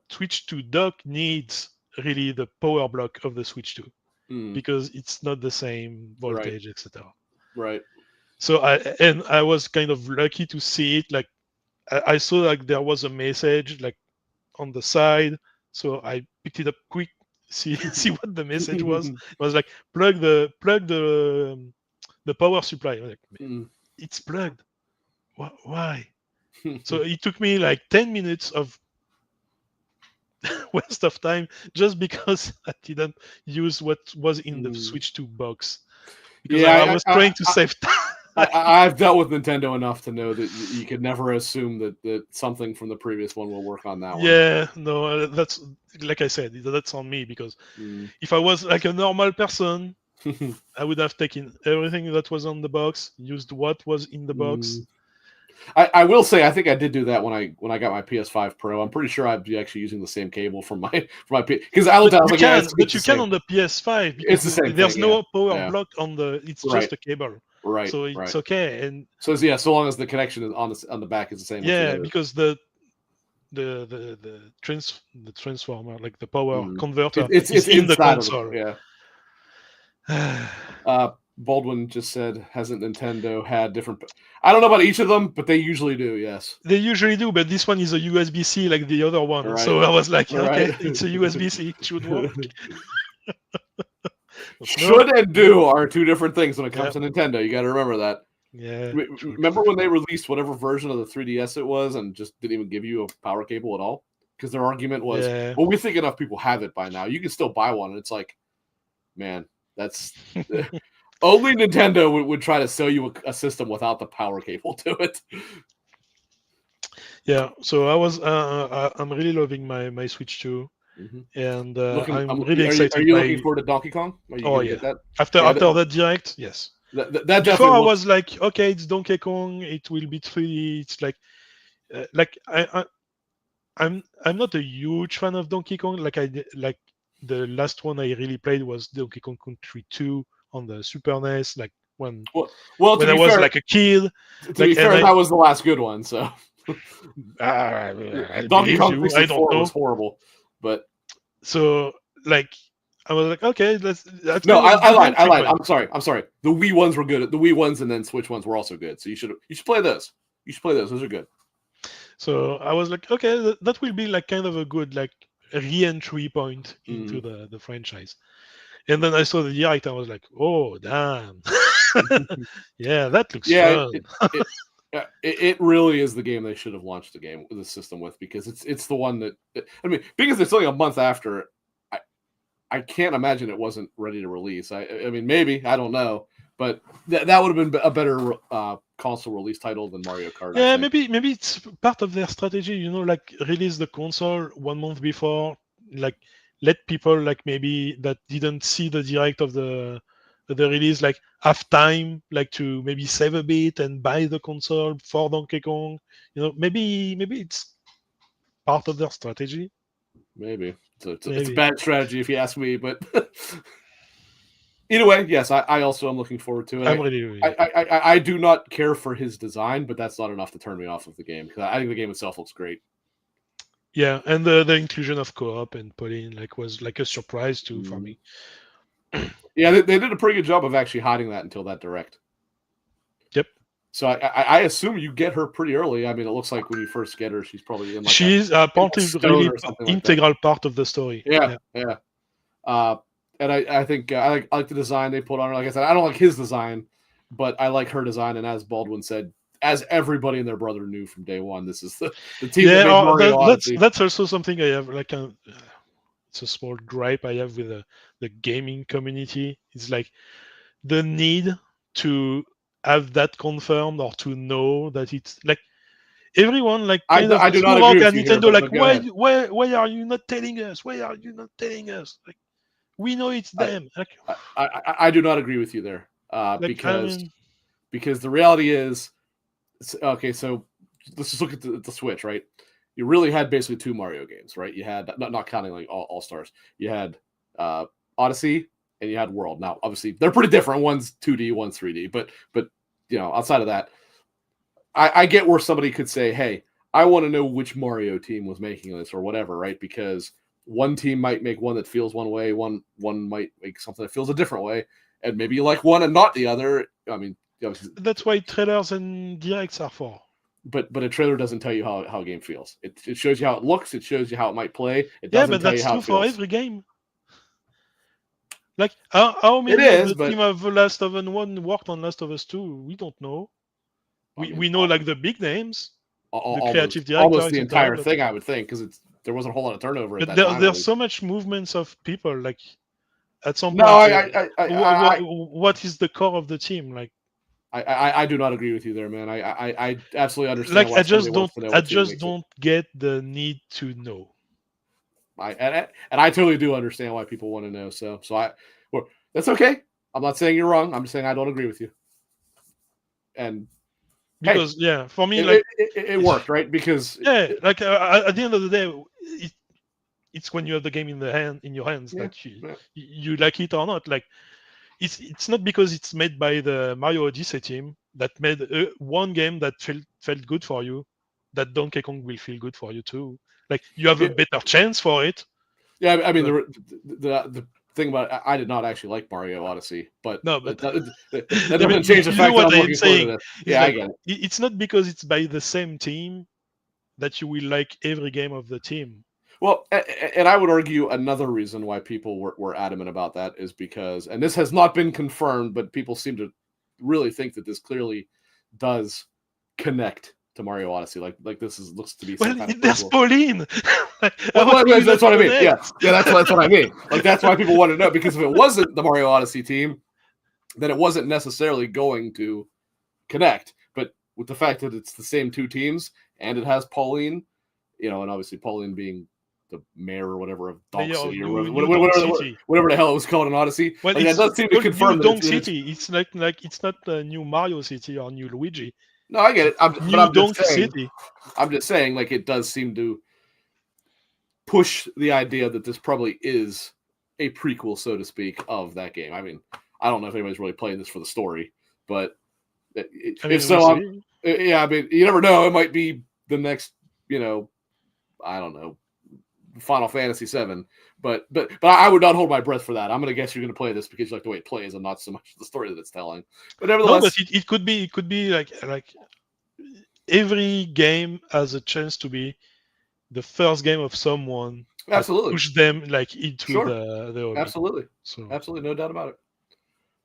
Switch 2 dock needs really the power block of the Switch 2 because it's not the same voltage, etc. Right. So I was kind of lucky to see it. Like I saw like there was a message like on the side, so I picked it up quick, see what the message was. It was like plug the power supply. I was like, it's plugged. Why? So it took me like 10 minutes of waste of time just because I didn't use what was in the Switch 2 box. Because I was trying to save time. I've dealt with Nintendo enough to know that you could never assume that something from the previous one will work on that one. Yeah, no, that's, like I said, that's on me, because if I was like a normal person, I would have taken everything that was on the box, used what was in the box. I will say, I think I did do that when I got my PS5 Pro. I'm pretty sure I'd be actually using the same cable for my because I was like, but you can on the PS5 because it's the same there's thing, no power block on the. It's just a cable, so it's okay. And so so long as the connection is on the back is the same. Yeah, because the transformer, like the power converter, it's in the console. Baldwin just said, hasn't Nintendo had different... I don't know about each of them, but they usually do, yes. They usually do, but this one is a USB-C like the other one. Right. So I was like, okay, it's a USB-C, it should work. Should and do are two different things when it comes to Nintendo. You got to remember that. Yeah. Remember when they released whatever version of the 3DS it was and just didn't even give you a power cable at all? Because their argument was, well, we think enough people have it by now. You can still buy one. And it's like, man, that's... Only Nintendo would try to sell you a system without the power cable to it. Yeah, so I was I'm really loving my Switch 2, and I'm really excited. Are you looking forward to Donkey Kong? Get that? After that direct, yes. That Before I was like, okay, it's Donkey Kong, it will be 3D. It's like I'm not a huge fan of Donkey Kong. Like the last one I really played was Donkey Kong Country 2 on the Super NES, like when I was like a kid. To be fair, that was the last good one. So Donkey Kong 64 was horrible, but so like I was like, okay, that's no, I lied. I'm sorry. The Wii ones were good. The Wii ones and then Switch ones were also good. So you should play those. You should play those. Those are good. So I was like, okay, that will be like kind of a good like re-entry point into the franchise. And then I saw the direct, I was like, oh damn. Yeah, that looks Yeah, fun. it really is the game they should have launched the system with, because it's the one that, I mean, because it's only a month after. I can't imagine it wasn't ready to release. I mean, maybe, I don't know, but that would have been a better console release title than Mario Kart. Yeah, I think. maybe it's part of their strategy, like release the console 1 month before, like let people like maybe that didn't see the direct of the release like have time like to maybe save a bit and buy the console for Donkey Kong. Maybe it's part of their strategy. Maybe it's a Maybe. bad strategy if you ask me, but either way, yes, I also am looking forward to I'm it. really. I do not care for his design, but that's not enough to turn me off of the game, because I think the game itself looks great. Yeah, and the inclusion of co-op and Pauline like was like a surprise too for me. Yeah, they did a pretty good job of actually hiding that until that direct. Yep. So I assume you get her pretty early. I mean, it looks like when you first get her, she's probably in like She's a apparently stone really or something like that. integral part of the story. Yeah. And I think I like the design they put on her. Like I said, I don't like his design, but I like her design. And as Baldwin said, as everybody and their brother knew from day one, this is the team that made Mario Odyssey. That's also something I have like it's a small gripe I have with the gaming community. It's like the need to have that confirmed or to know that it's like everyone like kind of I do not throughout agree at with you here, Nintendo like but go ahead. why are you not telling us? Why are you not telling us? Like we know it's them. I do not agree with you there, Like I mean, because the reality is, okay, so let's just look at the Switch, right? You really had basically two Mario games, right? You had, not counting like all stars, you had Odyssey and you had World. Now, obviously, they're pretty different. One's 2D, one's 3D, but outside of that, I get where somebody could say, hey, I want to know which Mario team was making this or whatever, right? Because one team might make one that feels one way, one might make something that feels a different way, and maybe you like one and not the other. I mean, that's why trailers and directs are for. But a trailer doesn't tell you how a game feels. It shows you how it looks. It shows you how it might play. It Yeah, doesn't but tell you that's how true it for feels. every game. Like how It many of is, the but team of Last of Us 1 worked on Last of Us 2? We don't know. I mean, We know like the big names, the creative director, almost the etc. entire thing, I would think, because there wasn't a whole lot of turnover at But that time, at there's least. so much movements of people. Like at some No, point, what is the core of the team? Like I do not agree with you there, man. I absolutely understand why somebody wants to know I what team just makes it. don't get the need to know. And I totally do understand why people want to know. So well, that's okay. I'm not saying you're wrong. I'm just saying I don't agree with you. And Because yeah, for me, it worked, right? Because yeah, like at the end of the day, it's when you have the game in your hands that you like it or not. Like it's not because it's made by the Mario Odyssey team that made one game that felt good for you that Donkey Kong will feel good for you too. Like you have a better chance for it. Yeah, I mean the thing about it, I did not actually like Mario Odyssey, but No, but that doesn't change the fact that I'm looking forward to this. Yeah, like, I get it. It's not because it's by the same team that you will like every game of the team. Well, and I would argue another reason why people were adamant about that is because, and this has not been confirmed, but people seem to really think that this clearly does connect to Mario Odyssey. Like this looks to be some kind of there's Pauline. that's what I mean. Yeah, that's what I mean. Like that's why people want to know, because if it wasn't the Mario Odyssey team, then it wasn't necessarily going to connect. But with the fact that it's the same two teams and it has Pauline, and obviously Pauline being the mayor or whatever of Donk City or whatever the hell it was called in Odyssey. Well, like, that does seem to confirm New Donk City. It's like it's not New Mario City or New Luigi. No, I get it. I'm Donk City. I'm just saying, like, it does seem to push the idea that this probably is a prequel, so to speak, of that game. I mean, I don't know if anybody's really playing this for the story, but if so, yeah, I mean, you never know. It might be the next, I don't know, Final Fantasy VII, but I would not hold my breath for that. I'm gonna guess you're gonna play this because you like the way it plays and not so much the story that it's telling. But nevertheless, no, but it could be like every game has a chance to be the first game of someone Absolutely. push them like into Sure. the hobby. Absolutely. So Absolutely. No doubt about it.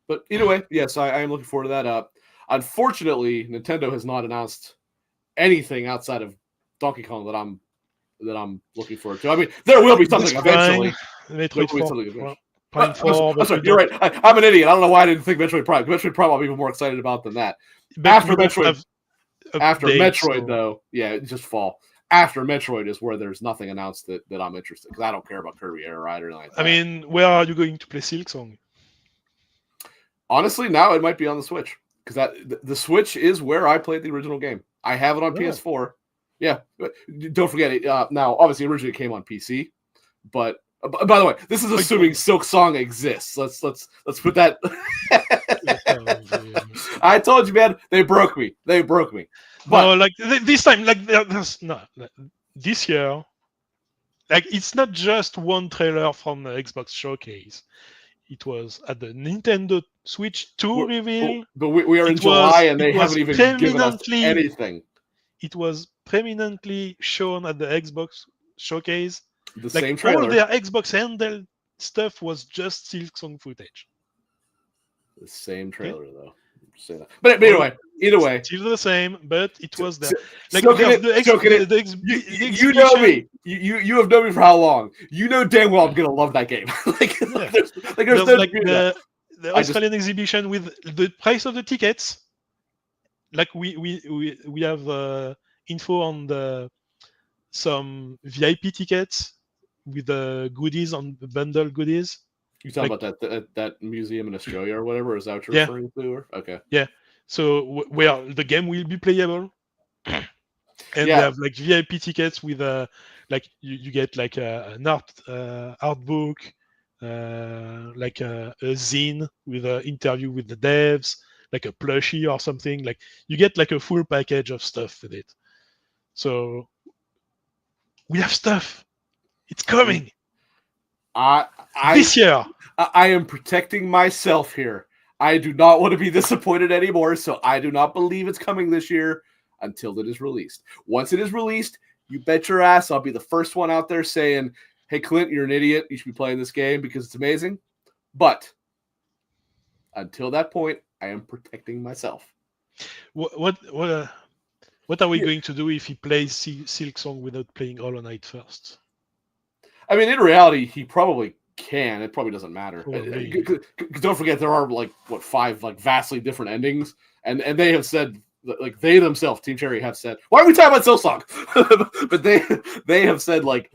But either way, yes, I am looking forward to that. Unfortunately, Nintendo has not announced anything outside of Donkey Kong that I'm looking forward to. I mean, there will be Optimus something Prime, eventually. There Metroid will be 4, something eventually. Prime I'm 4, but sorry, we you're don't. right. I'm an idiot. I don't know why I didn't think Metroid Prime. Metroid Prime I'm even more excited about than that. But we don't have After updates. Metroid, though, yeah, it's just fall. After Metroid is where there's nothing announced that I'm interested because I don't care about Kirby Air Ride or anything like that. I mean, where are you going to play Silksong? Honestly, now it might be on the Switch because the Switch is where I played the original game. I have it on PS4. Yeah, don't forget it. Now, obviously, originally it came on PC, but by the way, this is assuming Silk Song exists. Let's put that. I told you, man. They broke me. But no, like this time, like there's not this year. Like it's not just one trailer from the Xbox showcase. It was at the Nintendo Switch 2 reveal. But we are in July and they haven't even given us anything. It was prominently shown at the Xbox showcase. The like same trailer. All their Xbox handheld stuff was just Silksong footage. The same trailer, though. Say that. But either way, still the same. But it was there. Like you know me. You have known me for how long? You know damn well I'm gonna love that game. There's no the Australian exhibition with the price of the tickets. Like we have info on some VIP tickets with the goodies on the bundle goodies. You talking about that museum in Australia or whatever? Is that what you're referring to? Or? Okay. Yeah. So where the game will be playable, and they have like VIP tickets with like you get like an art book, like a zine with an interview with the devs, like a plushie or something. Like you get like a full package of stuff with it. So we have stuff. It's coming. This year. I am protecting myself here. I do not want to be disappointed anymore, so I do not believe it's coming this year until it is released. Once it is released, you bet your ass I'll be the first one out there saying, hey, Clint, you're an idiot. You should be playing this game because it's amazing. But until that point, I am protecting myself. What are we going to do if he plays Silksong without playing Hollow Knight first? I mean, in reality, he probably can. It probably doesn't matter. Don't forget, there are like 5 like vastly different endings, and they have said, like they themselves, Team Cherry have said, why are we talking about Silksong? But they have said like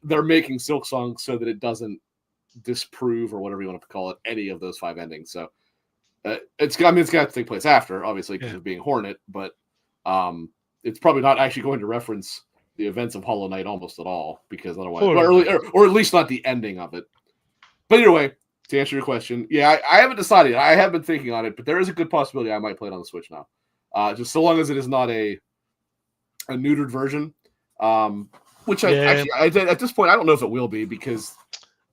they're making Silksong so that it doesn't disprove or whatever you want to call it any of those 5 endings. So it's got to take place after, obviously, because of being Hornet, but it's probably not actually going to reference the events of Hollow Knight almost at all, because otherwise, or at least not the ending of it. But either way, to answer your question, yeah, I haven't decided. I have been thinking on it, but there is a good possibility I might play it on the Switch now. Just so long as it is not a neutered version, which actually, at this point I don't know if it will be, because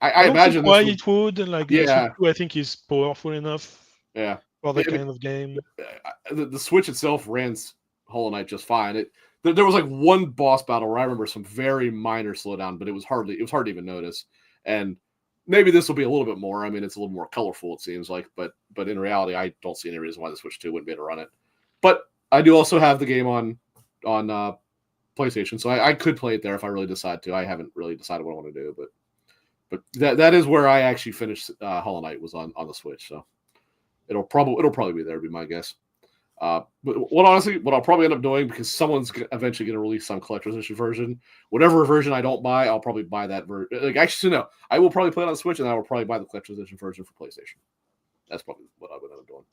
I imagine why it would. Like yeah, I think is powerful enough. Yeah, for that kind of game. The Switch itself ran Hollow Knight just fine. There was like one boss battle where I remember some very minor slowdown, but it was hard to even notice. And maybe this will be a little bit more. I mean, it's a little more colorful, it seems like, but in reality, I don't see any reason why the Switch 2 wouldn't be able to run it. But I do also have the game on PlayStation, so I could play it there if I really decide to. I haven't really decided what I want to do, but that is where I actually finished Hollow Knight, was on the Switch. So it'll probably be there, would be my guess. But what I'll probably end up doing, because someone's eventually going to release some collector's edition version, whatever version I don't buy, I'll probably buy that version. Like, actually, no, I will probably play it on the Switch, and I will probably buy the collector's edition version for PlayStation. That's probably what I would end up doing.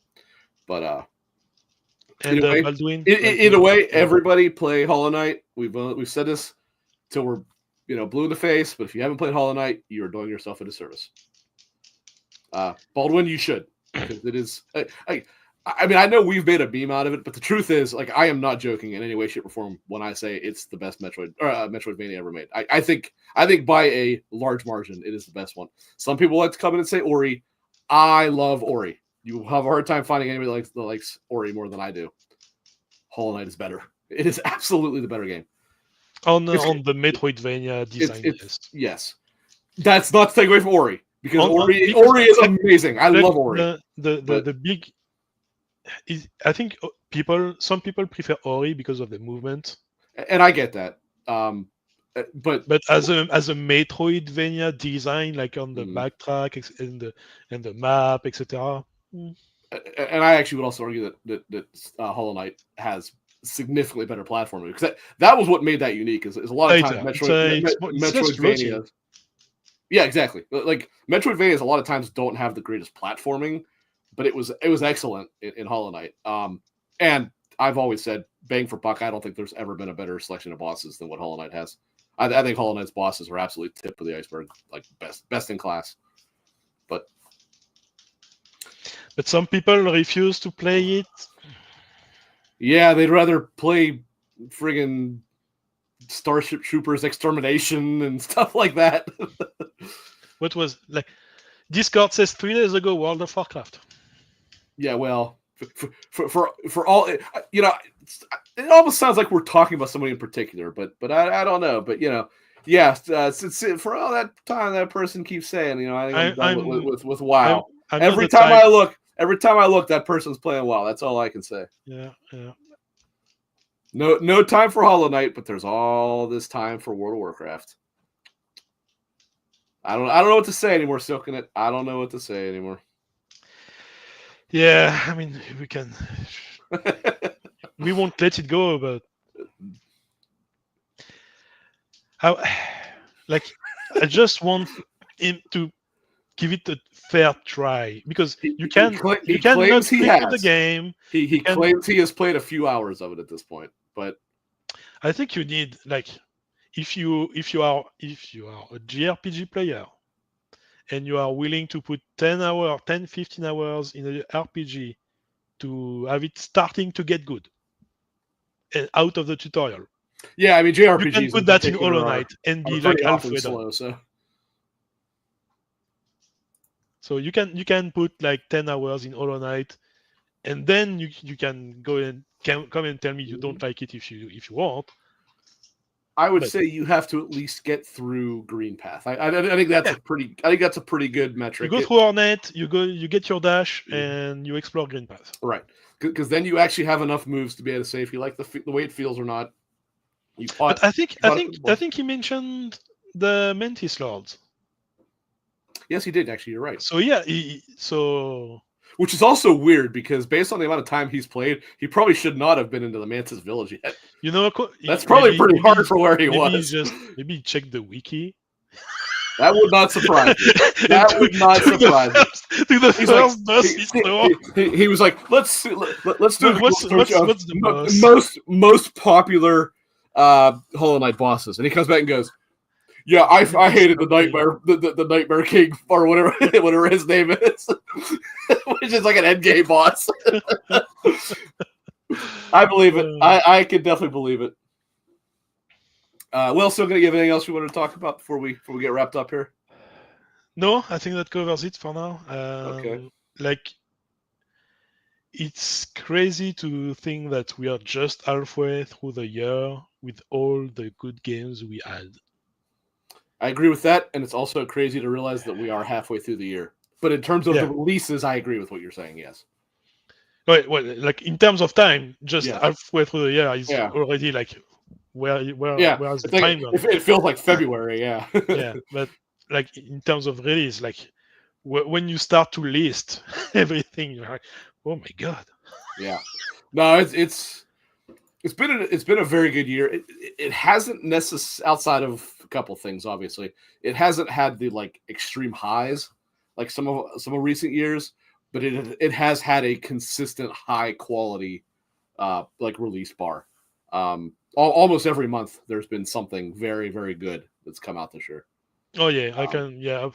But either way, everybody play Hollow Knight. We've said this till we're blue in the face, but if you haven't played Hollow Knight, you are doing yourself a disservice. Baldwin, you should, because it is. I mean, I know we've made a meme out of it, but the truth is, like, I am not joking in any way, shape, or form when I say it's the best Metroidvania ever made. I think by a large margin, it is the best one. Some people like to come in and say Ori. I love Ori. You will have a hard time finding anybody that likes Ori more than I do. Hollow Knight is better. It is absolutely the better game. On the Metroidvania design, yes. That's not to take away from Ori, because Ori is amazing. I love Ori. The big is, I think some people prefer Ori because of the movement, and I get that. But as a Metroidvania design, like on the backtrack and the map, etc. And I actually would also argue that Hollow Knight has significantly better platforming, because that was what made that unique. Is a lot of times Metroidvania. Yeah, exactly. Like Metroidvanias, a lot of times don't have the greatest platforming, but it was excellent in Hollow Knight. And I've always said, bang for buck, I don't think there's ever been a better selection of bosses than what Hollow Knight has. I think Hollow Knight's bosses are absolutely tip of the iceberg, like best in class. But some people refuse to play it. Yeah, they'd rather play friggin' Starship Troopers Extermination and stuff like that. What was like? Discord says 3 days ago, World of Warcraft. Yeah, well, for all, you know, it almost sounds like we're talking about somebody in particular, but I don't know. But yeah, for all that time that person keeps saying, I think I'm done with WoW. Every time I look, that person's playing WoW. That's all I can say. Yeah. No time for Hollow Knight, but there's all this time for World of Warcraft. I don't know what to say anymore, Silcanit. I don't know what to say anymore. Yeah, I mean, we can. We won't let it go, but I just want him to give it a fair try, because you cannot click on the game. He claims he has played a few hours of it at this point, but I think you need, like, if you are a JRPG player and you are willing to put 10-15 hours in an RPG to have it starting to get good and out of the tutorial. Yeah, I mean, JRPGs, you can put that in Hollow Knight and be like halfway done. So you can put like 10 hours in Hollow Knight, and then you can go and come and tell me you don't like it if you want. I would say you have to at least get through Green Path. I think that's a pretty good metric. You go through Hornet, you get your dash, and you explore Green Path. Right, because then you actually have enough moves to be able to say if you like the way it feels or not. But I think he mentioned the Mantis Lords. Yes, he did. Actually, you're right. So yeah, which is also weird, because based on the amount of time he's played, he probably should not have been into the Mantis Village yet. That's probably pretty hard for where he was. Maybe check the wiki. That would not surprise me. That would not surprise me. He was like, let's do the most popular Hollow Knight bosses, and he comes back and goes, yeah, I hated the Nightmare, the Nightmare King, or whatever his name is, which is like an endgame boss. I believe it. I can definitely believe it. Will, still gonna give anything else you want to talk about before we get wrapped up here? No, I think that covers it for now. Okay. Like, it's crazy to think that we are just halfway through the year with all the good games we had. I agree with that, and it's also crazy to realize that we are halfway through the year. But in terms of the releases, I agree with what you're saying, yes. Well, like, in terms of time, just halfway through the year is already like where's the time gone? It feels like February, yeah. Yeah, but like in terms of release, like when you start to list everything, you're like, oh my god. Yeah. No, it's been a very good year. It hasn't necessarily, outside of a couple things, obviously, it hasn't had the like extreme highs like some of recent years, but it has had a consistent high quality like release bar. Almost every month there's been something very, very good that's come out this year. Oh yeah, I can. Yeah,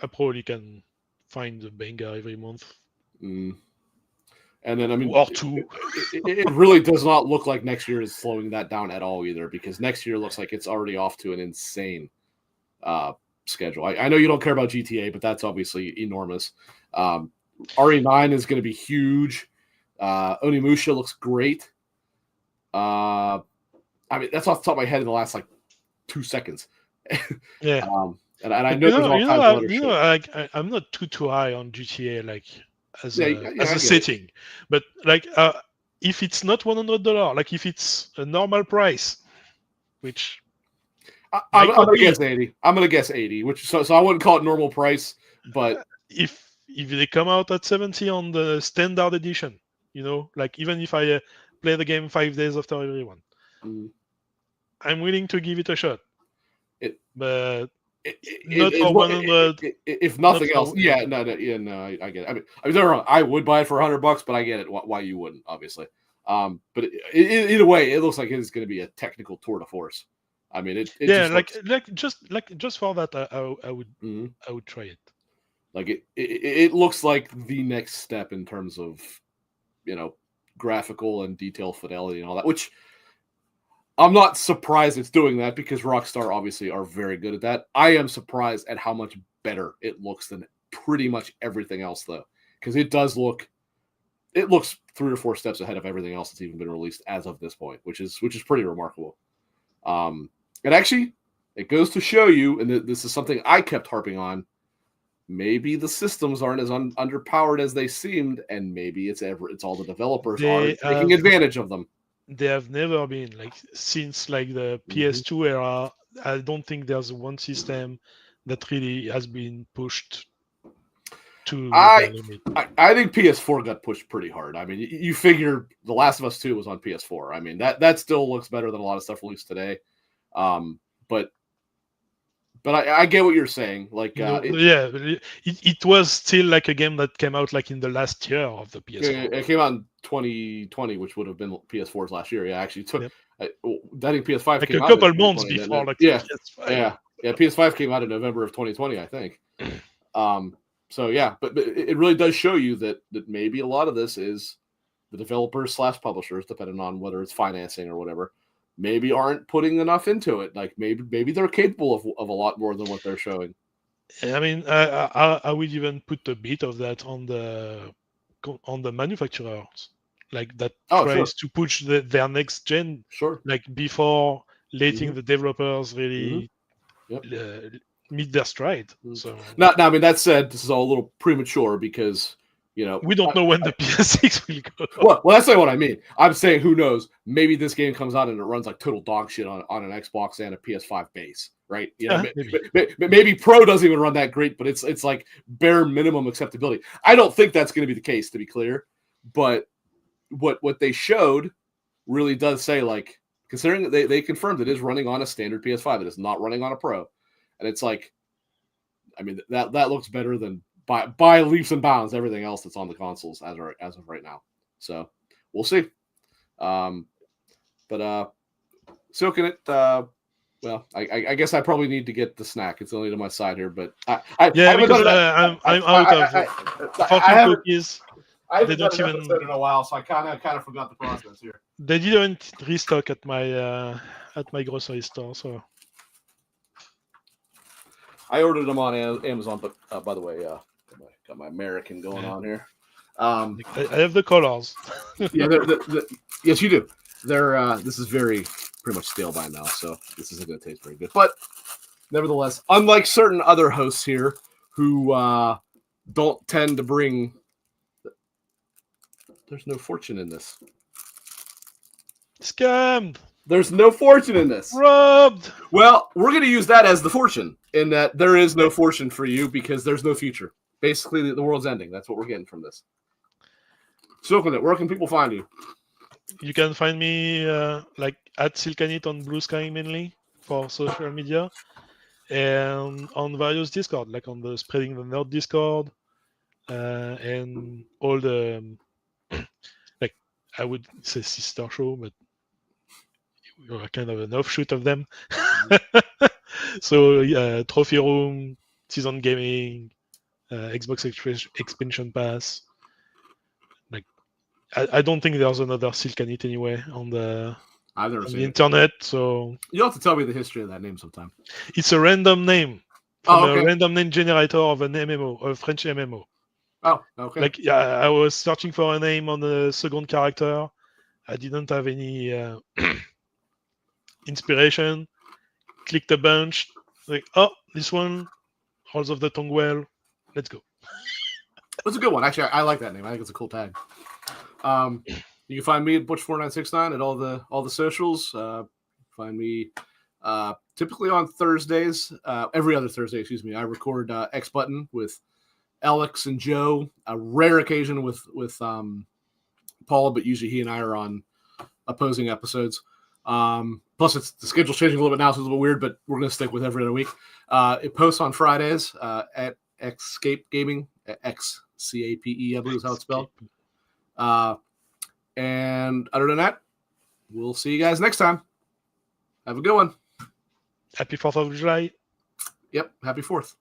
I probably can find a banger every month. And then, I mean, or two. It really does not look like next year is slowing that down at all either, because next year looks like it's already off to an insane schedule. I know you don't care about GTA, but that's obviously enormous. RE9 is going to be huge. Onimusha looks great. I I mean, that's off the top of my head in the last like 2 seconds. Yeah. And I know there's all kinds of other shit. Like I'm not too high on GTA like as Yeah, a setting, but like if it's not $100, like if it's a normal price, which I'm gonna guess 80. I'm gonna guess 80, which so I wouldn't call it normal price, but if they come out at 70 on the standard edition, like even if I play the game 5 days after everyone, I'm willing to give it a shot. But not for 100. If nothing else, yeah, no, I get it. I mean, don't wrong. I would buy it for $100, but I get it. Why you wouldn't, obviously. But either way, it looks like it's going to be a technical tour de force. I mean, it just for that, I would try it. Like it looks like the next step in terms of, graphical and detail fidelity and all that, which I'm not surprised it's doing that because Rockstar obviously are very good at that. I am surprised at how much better it looks than pretty much everything else, though, because it looks 3 or 4 steps ahead of everything else that's even been released as of this point, which is pretty remarkable. And actually, it goes to show you, and this is something I kept harping on, maybe the systems aren't as underpowered as they seemed, and maybe it's all the developers are taking advantage of them. They have never been, like, since like the PS2 era. I don't think there's one system that really has been pushed to the limit. I think PS4 got pushed pretty hard. I mean, you figure The Last of Us 2 was on PS4. I mean, that still looks better than a lot of stuff released today. But I get what you're saying. Like, it was still like a game that came out like in the last year of the PS4. It came out in 2020, which would have been PS4's last year. Yeah, actually took. Yep. I think PS5 like came a couple months before. Like PS5. Yeah. PS5 came out in November of 2020, I think. So yeah, but it really does show you that maybe a lot of this is the developers / publishers, depending on whether it's financing or whatever, maybe aren't putting enough into it. Like maybe they're capable of a lot more than what they're showing. I mean, I would even put a bit of that on the manufacturers, like that tries to push their next gen, like before letting the developers really meet their stride. So now, I mean, that said, this is all a little premature because we don't know when the PS6 will go. Well, that's not what I mean. I'm saying, who knows? Maybe this game comes out and it runs like total dog shit on an Xbox and a PS5 base, right? Maybe Pro doesn't even run that great, but it's like bare minimum acceptability. I don't think that's going to be the case, to be clear. But what they showed really does say, like, considering that they confirmed it is running on a standard PS5, it is not running on a Pro, and it's like, I mean, that looks better than by leaps and bounds everything else that's on the consoles as of right now. So we'll see. But Silcanit, well, I guess I probably need to get the snack. It's only to my side here, but I'm out of fucking cookies. I haven't done an episode in a while, so I kind of forgot the process here. They didn't restock at my grocery store, so I ordered them on Amazon. But by the way, got my American going on here. I have the colors. Yeah, yes, you do. They're this is pretty much stale by now, so this isn't going to taste very good. But nevertheless, unlike certain other hosts here who don't tend to bring, there's no fortune in this. Scammed. There's no fortune in this. Robbed. Well, we're going to use that as the fortune, in that there is no fortune for you because there's no future. Basically, the world's ending. That's what we're getting from this. Silcanit, where can people find you? You can find me like at Silcanit on Blue Sky mainly for social media, and on various Discord, like on the Spreading the Nerd Discord, and all the like, I would say sister show, but we're kind of an offshoot of them. So Trophy Room, Season Gaming, Xbox Expansion Pass. Like, I don't think there's another Silcanit anyway on the internet. So you'll have to tell me the history of that name sometime. It's a random name from a random name generator of an MMO, a French MMO. Oh, okay. Like, I was searching for a name on the second character. I didn't have any inspiration, clicked a bunch, like, oh, this one holds of the tongue well. Let's go. It's a good one. Actually, I like that name. I think it's a cool tag. You can find me at Butch4969 at all the socials. Find me typically on Thursdays, every other Thursday, excuse me. I record X Button with Alex and Joe. A rare occasion with Paul, but usually he and I are on opposing episodes. Plus, the schedule's changing a little bit now, so it's a little weird, but we're going to stick with every other week. It posts on Fridays at Xscape Gaming, XCAPE, I believe is how it's spelled. And other than that, we'll see you guys next time. Have a good one. Happy 4th of July. Yep, happy 4th.